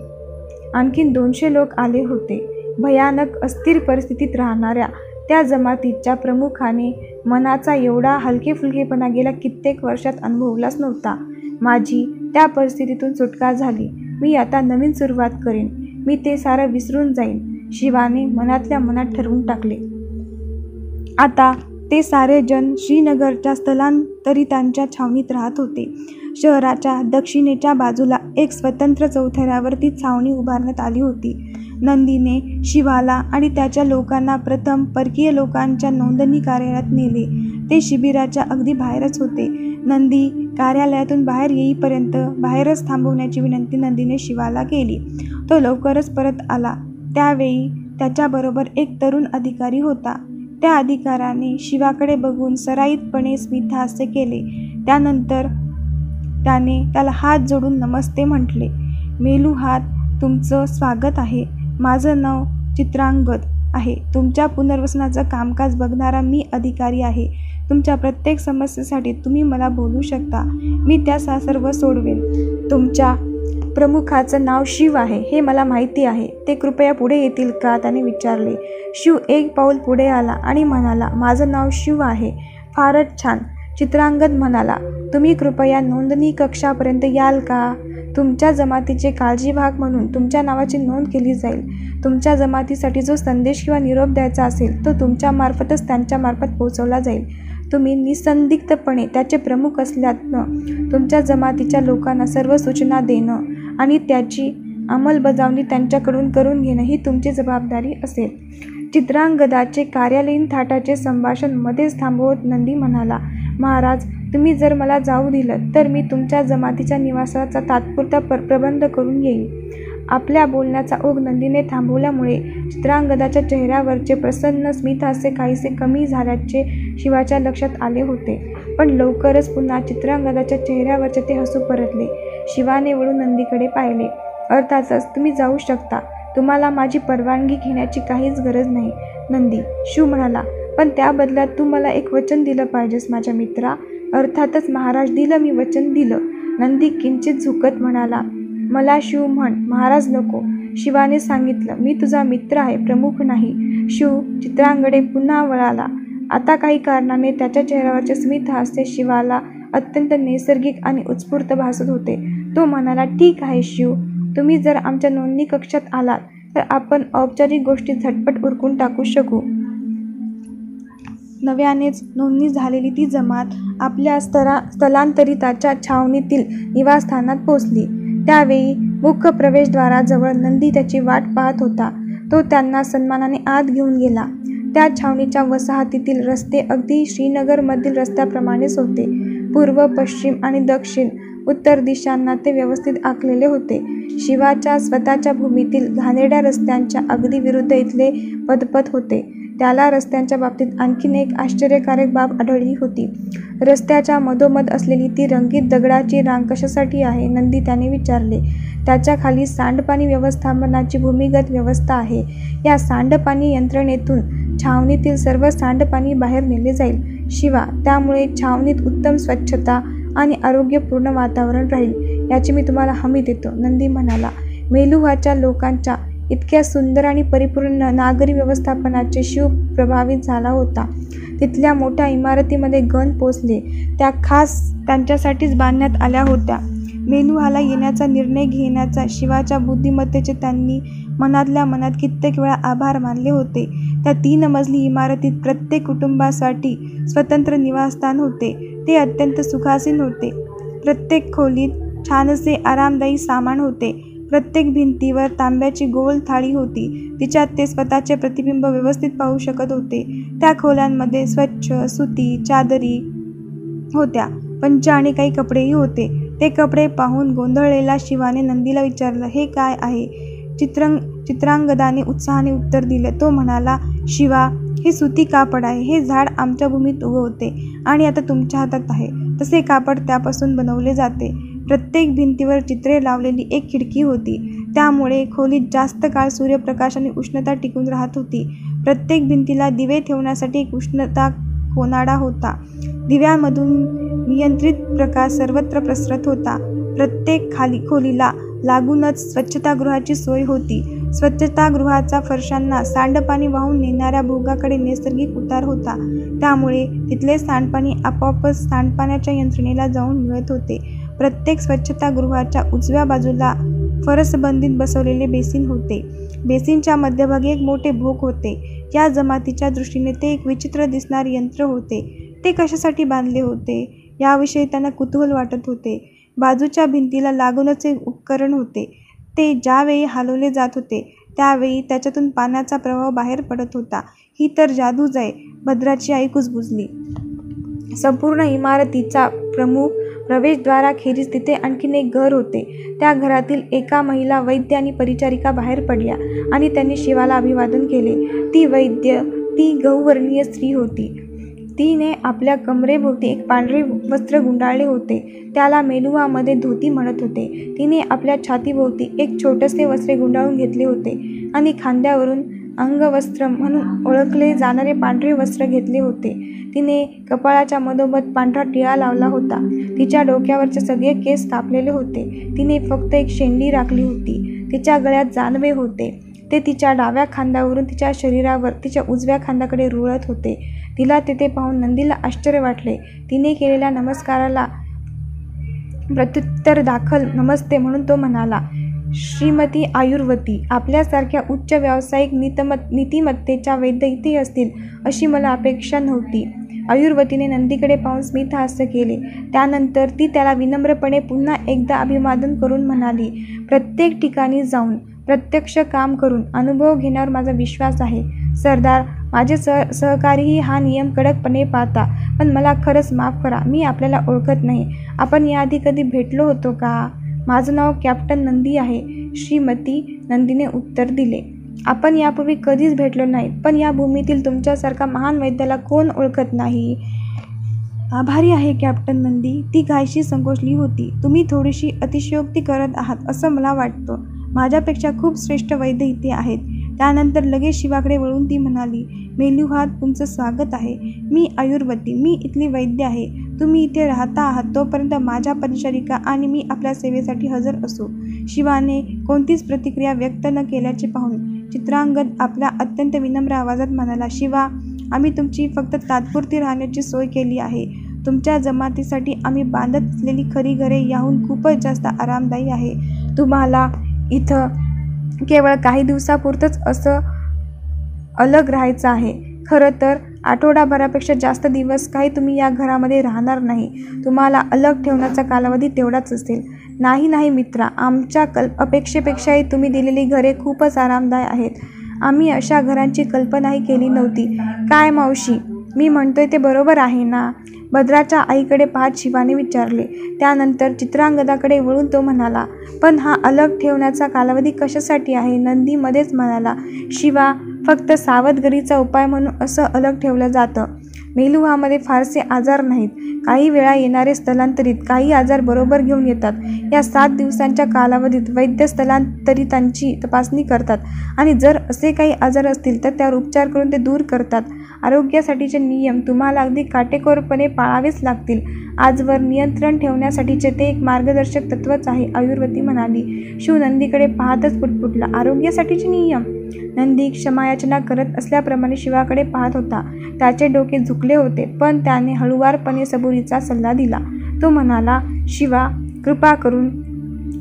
आणखी 200 लोक आले होते. भयानक अस्थिर परिस्थितीत राहणाऱ्या त्या जमातीच्या प्रमुखाने मनाचा एवढा हलकेफुलकेपणा गेल्या कित्येक वर्षात अनुभवलाच नव्हता. माझी त्या परिस्थितीतून सुटका झाली. मी आता नवीन सुरुवात करेन. मी ते सारं विसरून जाईन, शिवाने मनातल्या मनात ठरवून टाकले. आता ते सारे जण श्रीनगरच्या स्थलांतरितांच्या छावणीत राहत होते. शहराच्या दक्षिणेच्या बाजूला एक स्वतंत्र चौथऱ्यावर ती छावणी उभारण्यात आली होती. नंदीने शिवाला आणि त्याच्या लोकांना प्रथम परकीय लोकांच्या नोंदणी कार्यालयात नेले. ते शिबिराच्या अगदी बाहेरच होते. नंदी कार्यालयातून बाहेर येईपर्यंत बाहेरच थांबवण्याची विनंती नंदीने शिवाला केली. तो लवकरच परत आला. त्यावेळी त्याच्याबरोबर एक तरुण अधिकारी होता. त्या अधिकाऱ्याने शिवाकडे बघून सराईतपणे स्मितहास्य केले. त्यानंतर त्याने त्याला हात जोडून नमस्ते म्हटले. मेलुहात, तुमचं स्वागत आहे. माझं नाव चित्रांगद आहे. तुमच्या पुनर्वसनाचं कामकाज बघणारा मी अधिकारी आहे. तुमच्या प्रत्येक समस्येसाठी तुम्ही मला बोलू शकता. मी त्या सर्व सोडवेन. तुमच्या प्रमुखाचं नाव शिव आहे हे मला माहिती आहे. ते कृपया पुढे येतील का, त्याने विचारले. शिव एक पाऊल पुढे आला आणि म्हणाला, माझं नाव शिव आहे. फारच छान, चित्रांगद म्हणाला. तुम्ही कृपया नोंदणी कक्षापर्यंत याल का? तुमच्या जमातीचे काळजीवाहक म्हणून तुमच्या नावाची नोंद केली जाईल. तुमच्या जमातीसाठी जो संदेश किंवा निरोप द्यायचा असेल तो तुमच्यामार्फतच त्यांच्यामार्फत पोहोचवला जाईल. तुम्ही निसंदिग्धपणे त्याचे प्रमुख असल्यानं तुमच्या जमातीच्या लोकांना सर्व सूचना देणं आणि त्याची अंमलबजावणी त्यांच्याकडून करून घेणं ही तुमची जबाबदारी असेल. चित्रांगदाचे कार्यालयीन थाटाचे संभाषण मध्येच थांबवत नंदी म्हणाला, महाराज, तुम्ही जर मला जाऊ दिलं तर मी तुमच्या जमातीच्या निवासाचा तात्पुरता प्रबंध करून येईन. आपल्या बोलण्याचा ओघ नंदीने थांबवल्यामुळे चित्रांगदाच्या चेहऱ्यावरचे प्रसन्न स्मितहास्य काहीसे कमी झाल्याचे शिवाच्या लक्षात आले होते. पण लवकरच पुन्हा चित्रांगदाच्या चेहऱ्यावरचे ते हसू परतले. शिवाने वळून नंदीकडे पाहिले. अर्थातच तुम्ही जाऊ शकता. तुम्हाला माझी परवानगी घेण्याची काहीच गरज नाही. नंदी, शिव म्हणाला. पण त्या बदल्यात तू मला एक वचन दिलं पाहिजेस माझ्या मित्रा. अर्थातच महाराज, दिलं, मी वचन दिलं. नंदी किंचित झुकत म्हणाला, मला शिव म्हण, महाराज नको. शिवाने सांगितलं, मी तुझा मित्र आहे, प्रमुख नाही. शिव चित्रांगडे पुन्हा वळाला. आता काही कारणाने त्याच्या चेहऱ्यावरचे स्मितहास्य शिवाला अत्यंत नैसर्गिक आणि उत्स्फूर्त भासत होते. तो म्हणाला, ठीक आहे शिव, तुम्ही जर आमच्या नोंदणी कक्षात आलात तर आपण औपचारिक गोष्टी झटपट उरकून टाकू शकू. नव्यानेच नोंदणी झालेली ती जमात आपल्या स्थलांतरिताच्या छावणीतील निवासस्थानात पोचली. त्यावेळी मुख्य प्रवेशद्वाराजवळ नंदी त्याची वाट पाहत होता. तो त्यांना सन्मानाने आत घेऊन गेला. त्या छावणीच्या वसाहतीतील रस्ते अगदी श्रीनगरमधील रस्त्याप्रमाणेच होते. पूर्व, पश्चिम आणि दक्षिण, उत्तर दिशांना ते व्यवस्थित आखलेले होते. शिवाच्या स्वतःच्या भूमीतील घाणेरड्या रस्त्यांच्या अगदी विरुद्ध इथले पदपथ होते. त्याला रस्त्यांच्या बाबतीत आणखीन एक आश्चर्यकारक बाब आढळली होती. रस्त्याच्या मधोमध असलेली ती रंगीत दगडाची रांग कशासाठी आहे, नंदी त्याने विचारले. त्याच्या खाली सांडपाणी व्यवस्थापनाची भूमिगत व्यवस्था आहे. या सांडपाणी यंत्रणेतून छावणीतील सर्व सांडपाणी बाहेर नेले जाईल शिवा. त्यामुळे छावणीत उत्तम स्वच्छता आणि आरोग्यपूर्ण वातावरण राहील याची मी तुम्हाला हमी देतो, नंदी म्हणाला. मेलुहाच्या लोकांच्या इतक्या सुंदर आणि परिपूर्ण नागरी व्यवस्थापनाचे शिव प्रभावित झाला होता. तिथल्या मोठ्या इमारतीमध्ये गण पोचले. त्या खास त्यांच्यासाठीच बांधण्यात आल्या होत्या. मेलुहाला येण्याचा निर्णय घेण्याचा शिवाच्या बुद्धिमत्तेचे त्यांनी मनातल्या मनात कित्येक वेळा आभार मानले होते. त्या 3 मजली इमारतीत प्रत्येक कुटुंबासाठी स्वतंत्र निवासस्थान होते. ते अत्यंत सुखासीन होते. प्रत्येक खोलीत छानसे आरामदायी सामान होते. प्रत्येक भिंतीवर तांब्याची गोल थाळी होती. तिच्यात ते स्वतःचे प्रतिबिंब व्यवस्थित पाहू शकत होते. त्या खोल्यांमध्ये स्वच्छ सुती चादरी होत्या. पंच आणि काही कपडेही होते. ते कपडे पाहून गोंधळलेला शिवाने नंदीला विचारलं, हे काय आहे? चित्रांगदाने उत्साहाने उत्तर दिले. तो म्हणाला, शिवा, हे सुती कापड आहे. हे झाड आमच्या भूमीत उगवते आणि आता तुमच्या हातात आहे. तसे कापड त्यापासून बनवले जाते. प्रत्येक भिंतीवर चित्रे लावलेली एक खिडकी होती. त्यामुळे खोलीत जास्त काळ सूर्यप्रकाश आणि उष्णता टिकून राहत होती. प्रत्येक भिंतीला दिवे ठेवण्यासाठी एक उष्णता कोनाडा होता. दिव्यामधून नियंत्रित प्रकाश सर्वत्र पसरत होता. प्रत्येक खोलीला लागूनच स्वच्छतागृहाची सोय होती. स्वच्छतागृहाचा फरशांना सांडपाणी वाहून नेणाऱ्या भोगाकडे नैसर्गिक उतार होता. त्यामुळे तिथले सांडपाणी आपोआपच सांडपाण्याच्या यंत्रणेला जाऊन मिळत होते. प्रत्येक स्वच्छतागृहाच्या उजव्या बाजूला फरसबंदीत बसवलेले बेसिन होते. बेसिनच्या मध्यभागी एक मोठे भोग होते. या जमातीच्या दृष्टीने ते एक विचित्र दिसणारे यंत्र होते. ते कशासाठी बांधले होते याविषयी त्यांना कुतूहल वाटत होते. बाजूच्या भिंतीला लागूनच एक उपकरण होते. ते ज्यावेळी हलवले जात होते त्यावेळी त्याच्यातून पाण्याचा प्रवाह बाहेर पडत होता. ही तर जादूच आहे, भद्राची आई कुजबुजली. संपूर्ण इमारतीचा प्रमुख प्रवेशद्वाराखेरीज तिथे आणखीन एक घर होते. त्या घरातील एका महिला वैद्य आणि परिचारिका बाहेर पडल्या आणि त्यांनी शिवाला अभिवादन केले. ती वैद्य ती गौवर्णीय स्त्री होती. तिने आपल्या कमरेभोवती एक पांढरे वस्त्र गुंडाळले होते. त्याला मेलुहामध्ये धोती म्हणत होते. तिने आपल्या छातीभोवती एक छोटेसे वस्त्र गुंडाळून घेतले होते आणि खांद्यावरून अंगवस्त्र म्हणून ओळखले जाणारे पांढरे वस्त्र घेतले होते. तिने कपाळाच्या मधोमध पांढरा टिळा लावला होता. तिच्या डोक्यावरचे सगळे केस कापलेले होते. तिने फक्त एक शेंडी राखली होती. तिच्या गळ्यात जानवे होते. ते तिच्या डाव्या खांद्यावरून तिच्या शरीरावर तिच्या उजव्या खांद्याकडे रुळत होते. तिला तेथे पाहून नंदीला आश्चर्य वाटले. तिने केलेल्या नमस्काराला प्रत्युत्तर दाखल नमस्ते म्हणून तो म्हणाला, श्रीमती आयुर्वती, आपल्यासारख्या उच्च व्यावसायिक नीतिमत्तेच्या वैद्य इथे असतील अशी मला अपेक्षा नव्हती. आयुर्वतीने नंदीकडे पाहून स्मितहास्य केले. त्यानंतर ती त्याला विनम्रपणे पुन्हा एकदा अभिवादन करून म्हणाली, प्रत्येक ठिकाणी जाऊन प्रत्यक्ष काम करून अनुभव घेण्यावर माझा विश्वास आहे. सरदार, माझे सहकारीही हा नियम कडकपणे पाळता, पण मला खरंच माफ करा, मी आपल्याला ओळखत नाही. आपण याआधी कधी भेटलो होतो का? माझं नाव कॅप्टन नंदी आहे, श्रीमती नंदीने उत्तर दिले. आपण यापूर्वी कधीच भेटलो नाही, पण या भूमीतील तुमच्यासारखा महान वैद्याला कोण ओळखत नाही? आभारी आहे कॅप्टन नंदी, ती घाईशी संकोचली होती. तुम्ही थोडीशी अतिशयोक्ती करत आहात असं मला वाटतं. माझ्यापेक्षा खूप श्रेष्ठ वैद्य इथे आहेत. त्यानंतर लगेच शिवाकडे वळून ती म्हणाली, मेलुहात तुमचं स्वागत आहे. मी आयुर्वती, मी इथली वैद्य आहे. तुम्ही इथे राहता आहात तोपर्यंत माझ्या परिचारिका आणि मी आपल्या सेवेसाठी हजर असू. शिवाने कोणतीच प्रतिक्रिया व्यक्त न केल्याचे पाहून चित्रांगद आपल्या अत्यंत विनम्र आवाजात म्हणाला, शिवा, आम्ही तुमची फक्त तात्पुरती राहण्याची सोय केली आहे. तुमच्या जमातीसाठी आम्ही बांधत असलेली खरी घरे याहून खूपच जास्त आरामदायी आहे. तुम्हाला इथं केवळ काही दिवसापुरतंच असं अलग राहायचं आहे. खरं तर आठवडाभरापेक्षा जास्त दिवस काही तुम्ही या घरामध्ये राहणार नाही. तुम्हाला अलग ठेवण्याचा कालावधी तेवढाच असेल. नाही मित्रा, आमच्या अपेक्षेपेक्षाही तुम्ही दिलेली घरे खूपच आरामदायक आहेत. आम्ही अशा घरांची कल्पनाही केली नव्हती. काय मावशी, मी म्हणतोय ते बरोबर आहे ना? भद्राच्या आईकडे पाहत शिवाने विचारले. त्यानंतर चित्रांगदाकडे वळून तो म्हणाला, पण हा अलग ठेवण्याचा कालावधी कशासाठी आहे? नंदी मध्येच म्हणाला, शिवा, फक्त सावधगिरीचा उपाय म्हणून असं अलग ठेवलं जातं. मेलुहामध्ये फारसे आजार नाहीत. काही वेळा येणारे स्थलांतरित काही आजार बरोबर घेऊन येतात. या 7 दिवसांच्या कालावधीत वैद्य स्थलांतरितांची तपासणी करतात आणि जर असे काही आजार असतील तर त्यावर उपचार करून ते दूर करतात. आरोग्यासाठीचे नियम तुम्हाला अगदी काटेकोरपणे पाळावेच लागतील. आजवर नियंत्रण ठेवण्यासाठीचे ते एक मार्गदर्शक तत्वच आहे, आयुर्वती म्हणाली. शिव नंदीकडे पाहतच पुटपुटला, आरोग्यासाठीचे नियम? नंदी क्षमायाचना करत असल्याप्रमाणे शिवाकडे पाहत होता. त्याचे डोके झुकले होते, पण त्याने हळुवारपणे सबुरीचा सल्ला दिला. तो म्हणाला, शिवा, कृपा करून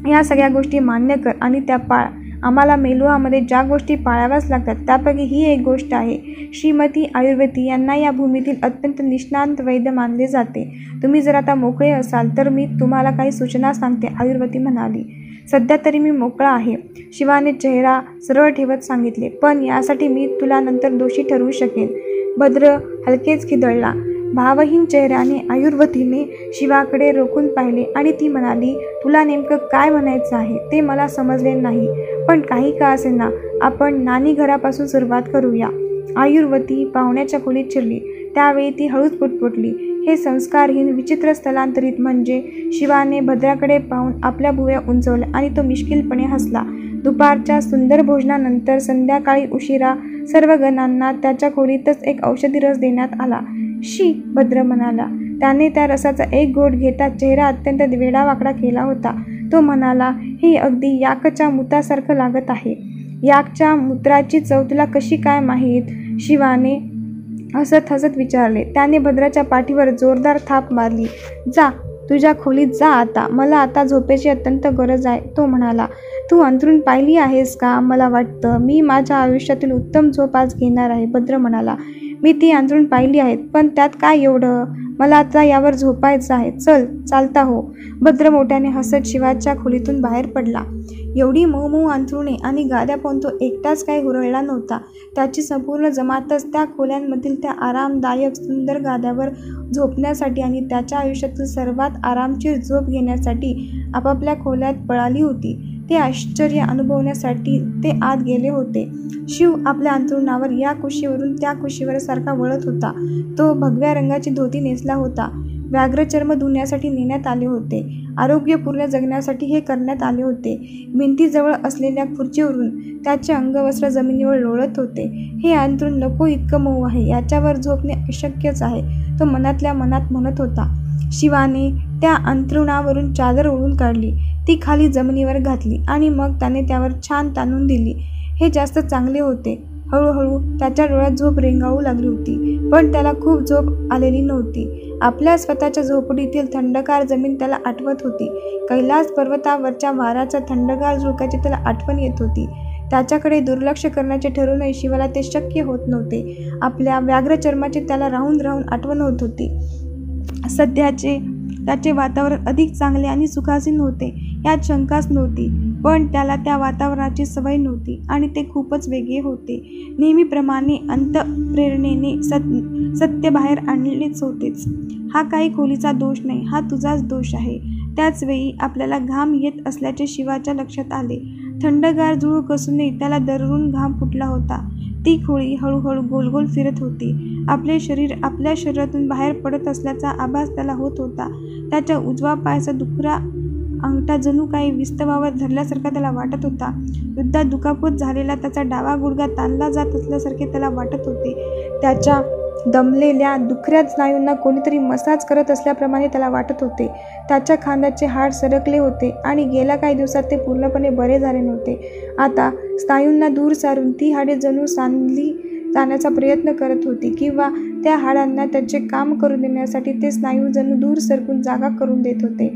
या सगळ्या गोष्टी मान्य कर आणि त्या पाळ. आम्हाला मेलुहामध्ये ज्या गोष्टी पाळाव्याच लागतात त्यापैकी ही एक गोष्ट आहे. श्रीमती आयुर्वेदी यांना या भूमीतील अत्यंत निष्णात वैद्य मानले जाते. तुम्ही जर आता मोकळे असाल तर मी तुम्हाला काही सूचना सांगते, आयुर्वेदी म्हणाली. सध्या तरी मी मोकळा आहे, शिवाने चेहरा सरळ ठेवत सांगितले. पण यासाठी मी तुला नंतर दोषी ठरवू शकेन. भद्र हलकेच खिदळला. भावहीन चेहऱ्याने आयुर्वतीने शिवाकडे रोखून पाहिले आणि ती म्हणाली, तुला नेमकं काय म्हणायचं आहे ते मला समजले नाही, पण काही का असेना आपण नानी घरापासून सुरुवात करूया. आयुर्वती पाहुण्याच्या खोलीत शिरली. त्यावेळी ती हळूच पुटपुटली, हे संस्कारहीन विचित्र स्थलांतरित म्हणजे. शिवाने भद्राकडे पाहून आपल्या भुवया उंचवल्या आणि तो मिश्किलपणे हसला. दुपारच्या सुंदर भोजनानंतर संध्याकाळी उशिरा सर्व गणांना त्याच्या खोलीतच एक औषधी रस देण्यात आला. शी, भद्र म्हणाला. त्याने त्या रसाचा एक घोट घेता चेहरा अत्यंत वेडावाकडा केला होता. तो म्हणाला, हे अगदी याकच्या मूत्रासारखं लागत आहे. याकच्या मूत्राची चव तुला कशी काय माहीत? शिवाने हसत हसत विचारले. त्याने भद्राच्या पाठीवर जोरदार थाप मारली. जा, तुझ्या खोलीत जा आता, मला आता झोपेची अत्यंत गरज आहे, तो म्हणाला. तू अंथरूण पाहिली आहेस का? मला वाटतं मी माझ्या आयुष्यातील उत्तम झोप आज घेणार आहे, भद्र म्हणाला. मी ती अंथरूण पाहिली आहेत, पण त्यात काय एवढं? मला आता यावर झोपायचं आहे. चल, चालता हो. भद्र मोठ्याने हसत शिवाच्या खोलीतून बाहेर पडला. एवढी मऊ अंथरुणे आणि गाद्या पाहून तो एकटाच काही हुरळला नव्हता. त्याची संपूर्ण जमातच त्या खोल्यांमधील त्या आरामदायक सुंदर गाद्यावर झोपण्यासाठी आणि त्याच्या आयुष्यातील सर्वात आरामशीर झोप घेण्यासाठी आपापल्या खोल्यात पळाली होती. ते आश्चर्य अनुभवण्यासाठी ते आत गेले होते. शिव आपल्या अंथरुणावर या कुशीवरून त्या कुशीवर सारखा वळत होता. तो भगव्या रंगाची धोती नेसला होता. व्याघ्रचर्म धुण्यासाठी नेण्यात आले होते. आरोग्यपूर्ण जगण्यासाठी हे करण्यात आले होते. भिंतीजवळ असलेल्या खुर्चीवरून त्याचे अंगवस्त्र जमिनीवर लोळत होते. हे अंथरूण नको इतकं मऊ आहे, याच्यावर झोपणे अशक्यच आहे, तो मनातल्या मनात म्हणत होता. शिवाने त्या अंथरुणावरून चादर ओढून काढली. ती खाली जमिनीवर घातली आणि मग त्याने त्यावर छान ताणून दिली. हे जास्त चांगले होते. हळूहळू त्याच्या डोळ्यात झोप रेंगाळू लागली होती, पण त्याला खूप झोप आलेली नव्हती. आपल्या स्वतःच्या झोपडीतील थंडगार जमीन त्याला आठवत होती. कैलास पर्वतावरच्या वाऱ्याच्या थंडगार झुळकाची त्याला आठवण येत होती. त्याच्याकडे दुर्लक्ष करण्याचे ठरूनही शिवाला ते शक्य होत नव्हते. आपल्या व्याघ्रचर्माची त्याला राहून राहून आठवण होत होती. सध्याचे त्याचे वातावरण अधिक चांगले आणि सुखासीन होते, यात शंकाच नव्हती. पण त्याला त्या वातावरणाची सवय नव्हती आणि ते खूपच वेगळे होते. नेहमीप्रमाणे अंतःप्रेरणेने सत्य बाहेर आणलेच होतेच. हा काही खोलीचा दोष नाही, हा तुझाच दोष आहे. त्याच वेळी आपल्याला घाम येत असल्याचे शिवाच्या लक्षात आले. थंडगार झुळूक कसूनही त्याला दररून घाम फुटला होता. ती खोळी हळूहळू गोलगोल फिरत होती. आपले शरीर आपल्या शरीरातून बाहेर पडत असल्याचा आभास त्याला होत होता. त्याच्या उजवा पायाचा दुखरा अंगठा जणू काही विस्तवावर धरल्यासारखा त्याला वाटत होता. युद्धात दुखापत झालेला त्याचा डावा गुडघा ताणला जात असल्यासारखे त्याला वाटत होते. त्याच्या दमलेल्या दुखऱ्या स्नायूंना कोणीतरी मसाज करत असल्याप्रमाणे त्याला वाटत होते. त्याच्या खांद्याचे हाड सरकले होते आणि गेल्या काही दिवसात ते पूर्णपणे बरे झाले नव्हते. आता स्नायूंना दूर सारून ती हाडे जणू सांधली जाण्याचा प्रयत्न करत होती किंवा त्या हाडांना त्याचे काम करून देण्यासाठी ते स्नायू जणू दूर सरकून जागा करून देत होते.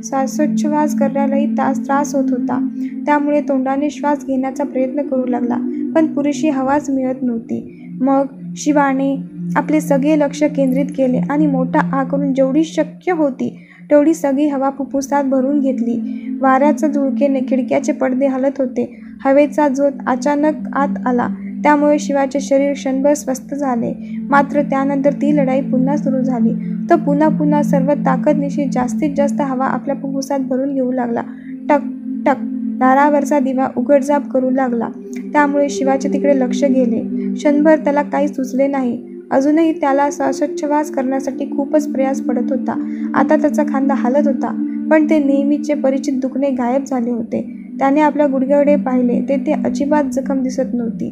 श्वासोच्छवास करण्यालाही त्रास होत होता. त्यामुळे तोंडाने श्वास घेण्याचा प्रयत्न करू लागला, पण पुरेशी हवाच मिळत नव्हती. मग शिवाने आपले सगळे लक्ष केंद्रित केले आणि मोठा आग करून जेवढी शक्य होती तेवढी सगळी हवा फुफ्फुसात भरून घेतली. वाऱ्याच्या झुळकेने खिडक्याचे पडदे हलत होते. हवेचा झोत अचानक आत आला, त्यामुळे शिवाचे शरीर क्षणभर स्वस्थ झाले. मात्र त्यानंतर ती लढाई पुन्हा सुरू झाली. तो पुन्हा सर्व ताकदनिशी जास्तीत जास्त हवा आपल्या फुफ्फुसात भरून घेऊ लागला. टक टक दारावरचा दिवा उघडझाप करू लागला. त्यामुळे शिवाचे तिकडे लक्ष गेले. क्षणभर त्याला काही सुचले नाही. अजूनही त्याला श्वासोच्छवास करण्यासाठी खूपच प्रयास पडत होता. आता त्याचा खांदा हालत होता, पण ते नेहमीचे परिचित दुखणे गायब झाले होते. त्याने आपल्या गुडघ्याकडे पाहिले. तेथे अजिबात जखम दिसत नव्हती.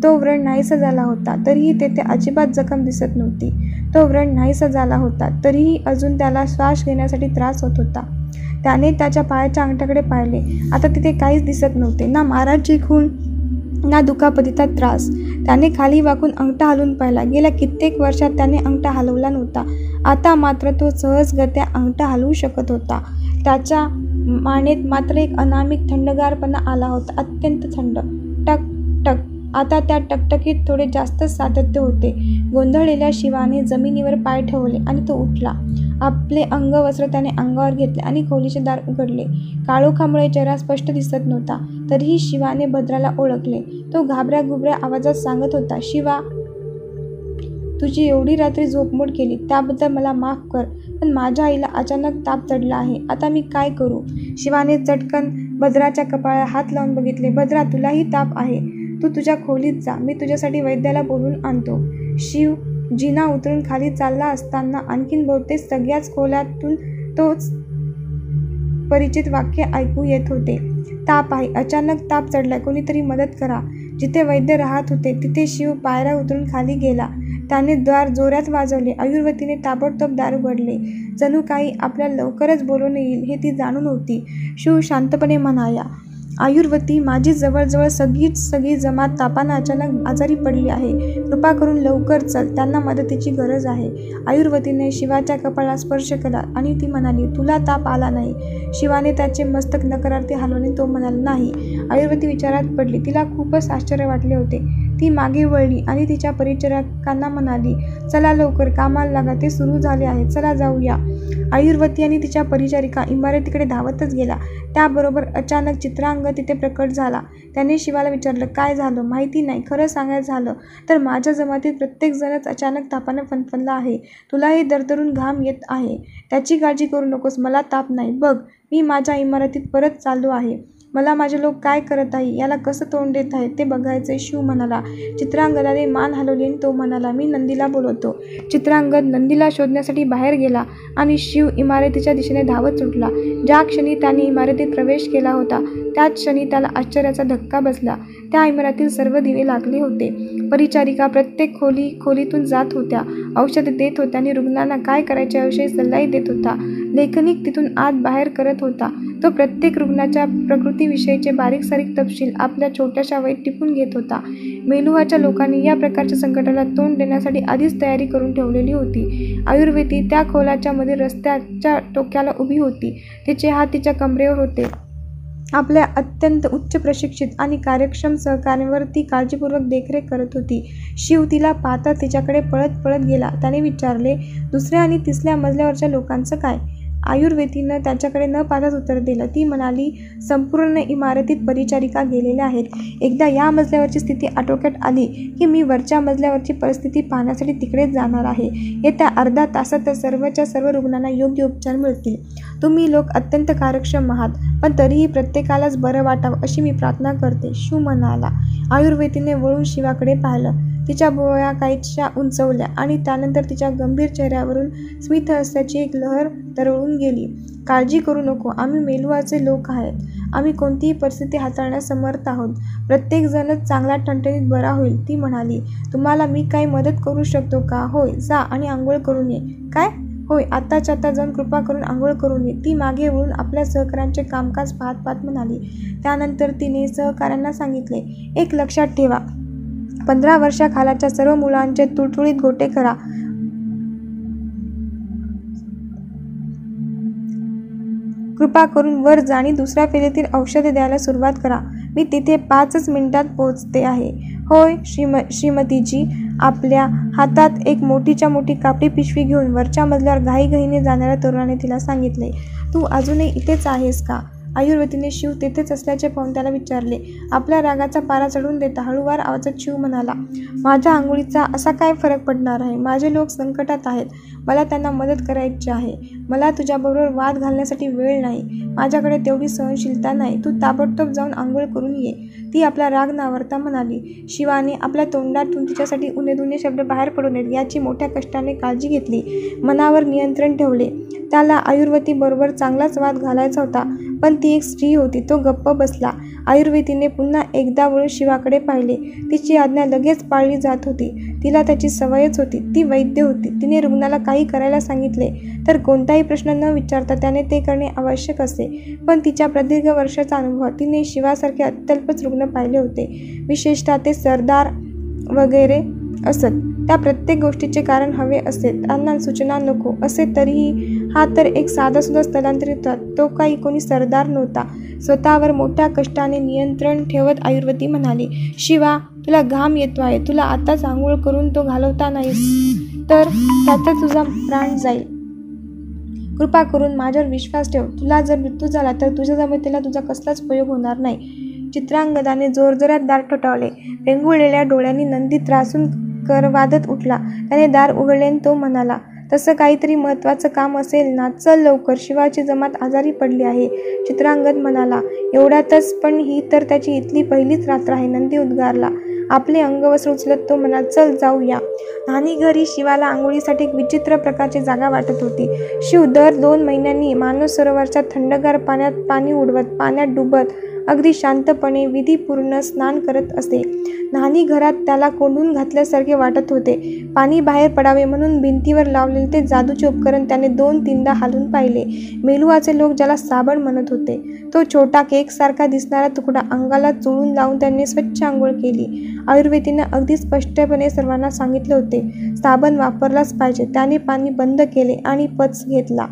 तो व्रण नाहीसा झाला होता, तरीही तेथे अजिबात जखम दिसत नव्हती. तो व्रण नाहीसा झाला होता, तरीही अजून त्याला श्वास घेण्यासाठी त्रास होत होता. त्याने त्याच्या पायाच्या अंगठ्याकडे पाहिले. आता तिथे काहीच दिसत नव्हते, ना माराची खूण ना दुखापतीचा त्रास. त्याने खाली वाकून अंगठा हलवून पाहिला. गेल्या कित्येक वर्षात त्याने अंगठा हलवला नव्हता. आता मात्र तो सहजगत्या अंगठा हलवू शकत होता. त्याच्या मानेत मात्र एक अनामिक थंडगारपणा आला होता, अत्यंत थंड. टक टक. आता त्या टकटकीत थोडे जास्तच सातत्य होते. गोंधळलेल्या शिवाने जमिनीवर पाय ठेवले आणि तो उठला. आपले अंगवस्त्र त्याने अंगावर घेतले आणि खोलीचे दार उघडले. काळोखामुळे चेहरा स्पष्ट दिसत नव्हता, तरीही शिवाने भद्राला ओळखले. तो घाबऱ्या आवाजात सांगत होता, शिवा, तुझी एवढी रात्री झोपमोड केली त्याबद्दल मला माफ कर, पण माझ्या आईला अचानक ताप चढला आहे. आता मी काय करू? शिवाने चटकन भद्राच्या कपाळाला हात लावून बघितले. भद्रा, तुलाही ताप आहे. तू तुझ्या खोलीत जा, मी तुझ्यासाठी वैद्याला बोलवून आणतो. शिव जिना उतरून खाली चालला असताना आणखीन बहुतेक सगळ्याच खोल्यातून तोच परिचित वाक्य ऐकू येत होते. ताप आहे, अचानक ताप चढलाय, कोणीतरी मदत करा. जिथे वैद्य राहत होते तिथे शिव पायऱ्या उतरून खाली गेला. त्याने द्वार जोरात वाजवले. आयुर्वतीने ताबडतोब दार उघडले. जणू काही आपल्याला लवकरच बोलवणे येईल हे ती जाणून होती. शिव शांतपणे म्हणाला, आयुर्वती, माझी जवळजवळ सगळी जमात तापानं अचानक आजारी पडली आहे. कृपा करून लवकर चल, त्यांना मदतीची गरज आहे. आयुर्वतीने शिवाच्या कपाळाला स्पर्श केला आणि ती म्हणाली, तुला ताप आला नाही? शिवाने त्याचे मस्तक नकारार्थी हलवले. तो म्हणाला, नाही. आयुर्वती विचारात पडली. तिला खूपच आश्चर्य वाटले होते. ती मागे वळली आणि तिच्या परिचारिकांना म्हणाली, चला लवकर, कामाला लागा, ते सुरू झाले आहे, चला जाऊया. आयुर्वती आणि तिच्या परिचारिका इमारतीकडे धावतच गेला. त्याबरोबर अचानक चित्रांगद तिथे प्रकट झाला. त्याने शिवाला विचारलं, काय झालं? माहिती नाही. खरं सांगायचं झालं तर माझ्या जमातीत प्रत्येक जणच अचानक तापाने फणफणला आहे. तुलाही दरदरून घाम येत आहे. त्याची काळजी करू नकोस, मला ताप नाही. बघ, मी माझ्या इमारतीत परत चाललो आहे. मला माझे लोक काय करत आहे, याला कसं तोंड देत आहे ते बघायचंय. शिव म्हणाला. चित्रांगदाने मान हलवली आणि तो म्हणाला, मी नंदीला बोलवतो. चित्रांगद नंदीला शोधण्यासाठी बाहेर गेला आणि शिव इमारतीच्या दिशेने धावत सुटला. ज्या क्षणी त्याने इमारतीत प्रवेश केला होता त्याच क्षणी त्याला आश्चर्याचा धक्का बसला. त्या इमारतीत सर्व दिवे लागले होते. परिचारिका प्रत्येक खोलीतून जात होत्या, औषध देत होत्या आणि रुग्णांना काय करायचे याविषयी सल्लाही देत होता. लेखनिक तिथून आत बाहेर करत होता. तो प्रत्येक रुग्णाच्या प्रकृतीविषयीचे बारीक सारीक तपशील आपल्या छोट्याशा वहीत टिपून घेत होता. मेलुहाच्या लोकांनी या प्रकारच्या संकटाला तोंड देण्यासाठी आधीच तयारी करून ठेवलेली होती. आयुर्वेदी त्या खोलाच्या मध्ये रस्त्याच्या टोक्याला उभी होती. तिचे हात तिच्या कमरेवर होते. आपल्या अत्यंत उच्च प्रशिक्षित आणि कार्यक्षम सहकार्यांवर ती काळजीपूर्वक देखरेख करत होती. शिव तिला पाहता तिच्याकडे पळत गेला. त्याने विचारले, दुसऱ्या आणि तिसऱ्या मजल्यावरच्या लोकांचं काय? आयुर्वेदीनं त्याच्याकडे न पाहताच उत्तर दिलं. ती म्हणाली, संपूर्ण इमारतीत परिचारिका गेलेल्या आहेत. एकदा या मजल्यावरची स्थिती आटोक्यात आली की मी वरच्या मजल्यावरची परिस्थिती पाहण्यासाठी तिकडेच जाणार आहे. येत्या अर्ध्या तासात सर्वच्या सर्व रुग्णांना योग्य उपचार मिळतील. तुम्ही लोक अत्यंत कार्यक्षम आहात, पण तरीही प्रत्येकालाच बरं वाटावं अशी मी प्रार्थना करते. शिव म्हणाला. आयुर्वेदीने वळून शिवाकडे पाहिलं. तिच्या भुवया काहीशा उंचवल्या आणि त्यानंतर तिच्या गंभीर चेहऱ्यावरून स्मित हास्याची एक लहर तरळून गेली. काळजी करू नको, आम्ही मेलुहाचे लोक आहेत. आम्ही कोणतीही परिस्थिती हाताळण्यास समर्थ आहोत. प्रत्येक जणच चांगला ठणठणीत बरा होईल. ती म्हणाली, तुम्हाला मी काही मदत करू शकतो का? होय, जा आणि आंघोळ करून ये. काय? होय, आत्ताच्या आता जाऊन कृपा करून आंघोळ करून ये. ती मागे वळून आपल्या सहकाऱ्यांचे कामकाज पाहत म्हणाली. त्यानंतर तिने सहकाऱ्यांना सांगितले, एक लक्षात ठेवा, 15 वर्षाखालच्या सर्व मुलांचे तुळतुळीत गोटे करा. कृपा करून वर जा आणि दुसऱ्या फेरीतील औषधे द्यायला सुरुवात करा. मी तिथे 5 मिनिटात पोहोचते आहे. होय श्रीमतीजी. आपल्या हातात एक मोठीच्या मोठी कापडी पिशवी घेऊन वरच्या मजल्यावर घाईघाईने जाणाऱ्या तरुणाने तिला सांगितले, तू अजूनही इथेच आहेस का? आयुर्वेदीने शिव तेथेच असल्याचे पाहून त्याला विचारले. आपल्या रागाचा पारा चढवून देता हळूवार आवाजात शिव म्हणाला, माझ्या आंघोळीचा असा काय फरक पडणार आहे? माझे लोक संकटात आहेत. मला त्यांना मदत करायची आहे. मला तुझ्याबरोबर वाद घालण्यासाठी वेळ नाही. माझ्याकडे तेवढी सहनशीलता नाही. तू ताबडतोब जाऊन आंघोळ करून ये. ती आपला राग नावरता म्हणाली. शिवाने आपल्या तोंडातून तिच्यासाठी उणे शब्द बाहेर पडू नयेत याची मोठ्या कष्टाने काळजी घेतली. मनावर नियंत्रण ठेवले. त्याला आयुर्वेदी बरोबर चांगलाच वाद घालायचा होता, पण ती एक स्त्री होती. तो गप्प बसला. आयुर्वेदीने पुन्हा एकदा वळून शिवाकडे पाहिले. तिची आज्ञा लगेच पाळली जात होती. तिला त्याची सवयच होती. ती वैद्य होती. तिने रुग्णाला काही करायला सांगितले तर कोणताही प्रश्न न विचारता त्याने ते करणे आवश्यक असे. पण तिच्या प्रदीर्घ वर्षाचा अनुभव तिने शिवासारखे अत्यल्पच रुग्ण पाहिले होते. विशेषतः ते सरदार वगैरे असत. त्या प्रत्येक गोष्टीचे कारण हवे असे, त्यांना सूचना नको असे. तरीही हा तर एक साधासुद्धा स्थलांतरित होता. तो काही कोणी सरदार नव्हता. स्वतःवर मोठ्या कष्टाने नियंत्रण ठेवत आयुर्वेदी म्हणाली, शिवा, तुला घाम येतो आहे. तुला आताच आंघोळ करून तो घालवता नाहीस तर त्याचा तुझा प्राण जाईल. कृपा करून माझ्यावर विश्वास ठेव. तुला जर मृत्यू झाला तर तुझ्या जमेतीला तुझा कसलाच उपयोग होणार नाही. चित्रांगदाने जोरजोरात दार ठोठावले. वेंगुळलेल्या डोळ्यांनी नंदी त्रासून करवादत उठला. त्याने दार उघडले आणि तो म्हणाला, तसं काहीतरी महत्त्वाचं काम असेल ना, चल लवकर, शिवाची जमात आजारी पडली आहे. चित्रांगद म्हणाला, एवढ्यातच? पण ही तर त्याची इथली पहिलीच रात्र आहे. नंदी उद्गारला. आपले अंगवस्त्र उचलत तो म्हणाला, चल जाऊया. न्हाणीघरी शिवाला आंघोळीसाठी एक विचित्र प्रकारची जागा वाटत होती. शिव दर 2 महिन्यांनी मानस सरोवरच्या थंडगार पाण्यात पाणी उडवत, पाण्यात डुबत, अगदी शांतपणे विधीपूर्ण स्नान करत असे. न्हाणीघरात त्याला कोंडून घातल्यासारखे वाटत होते. पाणी बाहेर पडावे म्हणून भिंतीवर लावलेले ते जादूचे उपकरण त्याने 2-3दा हालून पाहिले. मेलुहाचे लोक ज्याला साबण म्हणत होते, तो छोटा केकसारखा दिसणारा तुकडा अंगाला चोळून लावून त्यांनी स्वच्छ आंघोळ केली. आयुर्वेदीने अगदी स्पष्टपणे सर्वांना सांगितले होते, साबण वापरलाच पाहिजे. त्याने पाणी बंद केले आणि पच घेतला.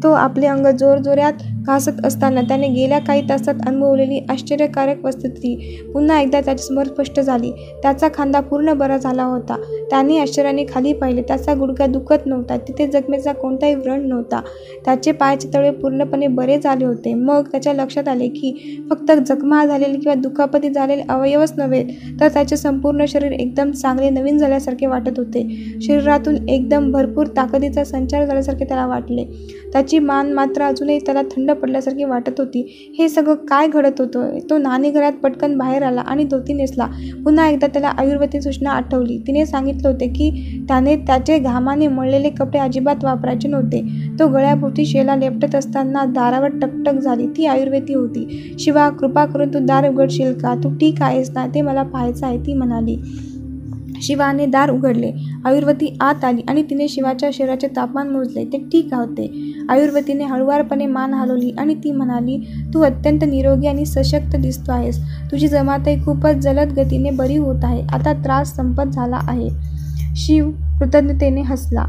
तो आपले अंग जोरजोरात घासत असताना त्याने गेल्या काही तासात अनुभवलेली आश्चर्यकारक वस्तुस्थिती पुन्हा एकदा त्याच्यासमोर स्पष्ट झाली. त्याचा खांदा पूर्ण बरा झाला होता. त्याने आश्चर्याने खाली पाहिले. त्याचा गुडघा दुखत नव्हता. तिथे जखमेचा कोणताही व्रण नव्हता. त्याचे पायाचे तळवे पूर्णपणे बरे झाले होते. मग त्याच्या लक्षात आले की फक्त जखमा झालेले किंवा दुखापती झालेले अवयवच नव्हे, तर त्याचे संपूर्ण शरीर एकदम चांगले नवीन झाल्यासारखे वाटत होते. शरीरातून एकदम भरपूर ताकदीचा संचार झाल्यासारखे त्याला वाटले. त्याची मान मात्र अजूनही त्याला थंड पडल्यासारखी वाटत होती. हे सगळं काय घडत होतं? तो न्हाणीघरात पटकन बाहेर आला आणि धोती नेसला. पुन्हा एकदा त्याला आयुर्वेदिक सूचना आठवली. तिने सांगितले होते की त्याने त्याचे घामाने मळलेले कपडे अजिबात वापरायचे नव्हते. तो गळ्याभोवती शेला लेपटत असताना दारावर टकटक झाली. ती आयुर्वेदी होती. शिवा, कृपा करून तू दार उघडशील का? तू ठीक आहेस ना? ते मला पाहायचं आहे, ती म्हणाली. शिवाने दार उघडले. आयुर्वेदी आत आली आणि तिने शिवाच्या शरीराचे तापमान मोजले. ते ठीक होते. आयुर्वेदीने हळुवारपणे मान हलवली आणि ती म्हणाली, तू अत्यंत निरोगी आणि सशक्त दिसतो आहेस. तुझी जमातही खूपच जलद गतीने बरी होत आहे. आता त्रास संपत झाला आहे. शिव कृतज्ञतेने हसला.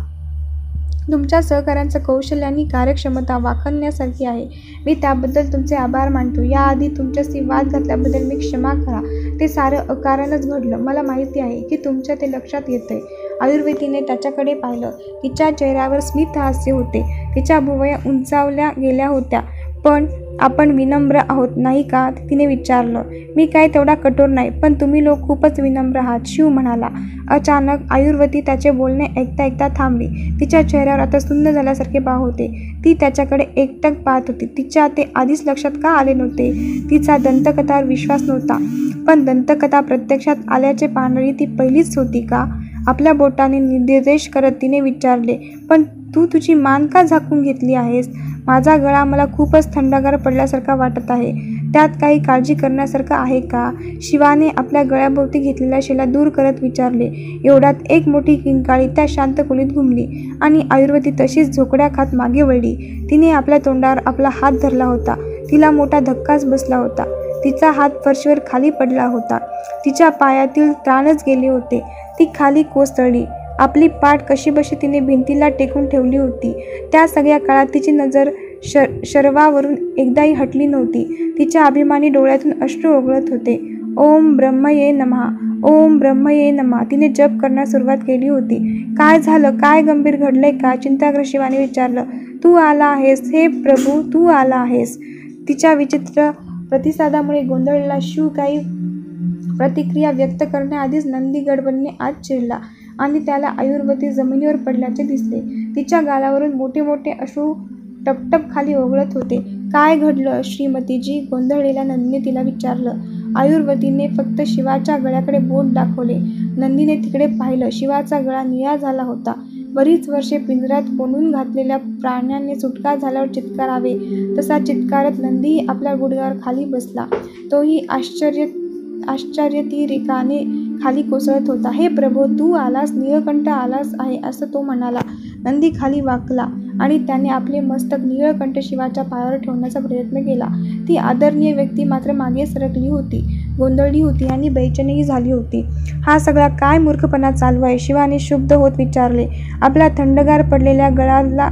तुमच्या सहकाऱ्यांचं कौशल्य आणि कार्यक्षमता वाखाणण्यासारखी आहे. मी त्याबद्दल तुमचे आभार मानतो. याआधी तुमच्याशी वाद घातल्याबद्दल मी क्षमा करा. ते सारं अकारणच घडलं. मला माहिती आहे की तुमच्या ते लक्षात येतंय. आयुर्वेदीने त्याच्याकडे पाहिलं. तिच्या चेहऱ्यावर स्मित हास्य होते. तिच्या भुवया उंचावल्या गेल्या होत्या. पण आपण विनम्र आहोत नाही का? तिने विचारलं. मी काय तेवढा कठोर नाही, पण तुम्ही लोक खूपच विनम्र आहात, शिव म्हणाला. अचानक आयुर्वेदी त्याचे बोलणे ऐकता ऐकता थांबली. तिच्या चेहऱ्यावर आता सुन्न झाल्यासारखे भाव होते. ती त्याच्याकडे एकटक पाहत होती. तिच्या ते आधीच लक्षात का आले नव्हते? तिचा दंतकथावर विश्वास नव्हता. पण दंतकथा प्रत्यक्षात आल्याचे पाहणारी ती पहिलीच होती का? आपल्या बोटाने निर्देश करत तिने विचारले, पण तू तुझी मान का झाकून घेतली आहेस? माझा गळा मला खूपच थंडगार पडल्यासारखा वाटत आहे. त्यात काही काळजी करण्यासारखं आहे का? शिवाने आपल्या गळ्याभोवती घेतलेल्या शेला दूर करत विचारले. एवढ्यात एक मोठी किंकाळी त्या शांत खोलीत घुमली आणि आयुर्वेदी तशीच झोकड्या खात मागे वळली. तिने आपल्या तोंडावर आपला हात धरला होता. तिला मोठा धक्काच बसला होता. तिचा हात फरशीवर खाली पडला होता. तिच्या पायातील त्राणच गेले होते. ती खाली कोसळली. आपली पाठ कशीबशी तिने भिंतीला टेकून ठेवली होती. त्या सगळ्या काळात तिची नजर शर्वावरून एकदाही हटली नव्हती. तिच्या अभिमानी डोळ्यातून अश्रू ओघळत होते. ओम ब्रह्मये नमः, ओम ब्रह्मये नमः. तिने जप करण्यास सुरुवात केली होती. काय झालं? काय गंभीर घडलंय का? चिंताग्रस्त शिवाने विचारलं. तू आला आहेस, हे प्रभू, तू आला आहेस. तिच्या विचित्र प्रतिसादामुळे गोंधळलेला शिव काही प्रतिक्रिया व्यक्त करण्याआधीच नंदी गडबडीने आत शिरला आणि त्याला आयुर्वेदी जमिनीवर पडल्याचे दिसले. तिच्या गालावरून मोठे मोठे अश्रू टपटप खाली ओघळत होते. काय घडलं श्रीमतीजी? गोंधळलेल्या नंदीने तिला विचारलं. आयुर्वेदीने फक्त शिवाच्या गळ्याकडे बोट दाखवले. नंदीने तिकडे पाहिलं. शिवाचा गळा निळा झाला होता. बरीच वर्षे पिंजऱ्यात कोंडून घातलेल्या प्राण्याने सुटका झाल्यावर चित्कारावे तसा चित्कारत नंदीही आपल्या गुडघ्यावर खाली बसला. तोही आश्चर्यतिरेकाने खाली कोसळत होता. हे प्रभो, तू आलास, नीळकंठ आलास आहे, असं तो म्हणाला. नंदी खाली वाकला आणि त्याने आपले मस्तक नीळकंठ शिवाच्या पायावर ठेवण्याचा प्रयत्न केला. ती आदरणीय व्यक्ती मात्र मागे सरकली होती, गोंधळली होती आणि बेचैनही झाली होती. हा सगळा काय मूर्खपणा चालू आहे? शिवाने शुद्ध होत विचारले. आपल्या थंडगार पडलेल्या गळाला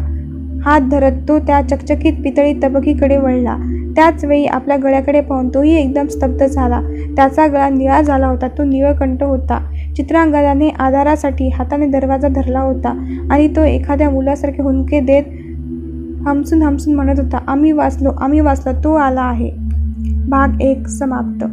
हात धरत तो त्या चकचकीत पितळी तबकीकडे वळला. त्याच वेळी आपल्या गळ्याकडे पाहून तोही एकदम स्तब्ध झाला. त्याचा गळा निळा झाला होता. तो नीळकंठ होता. चित्रांगदाने आधारासाठी हाताने दरवाजा धरला होता आणि तो एखाद्या मुलासारखे हुंदके देत हमसून हमसून म्हणत होता, आम्ही वाचलो, तो आला आहे. भाग 1 समाप्त.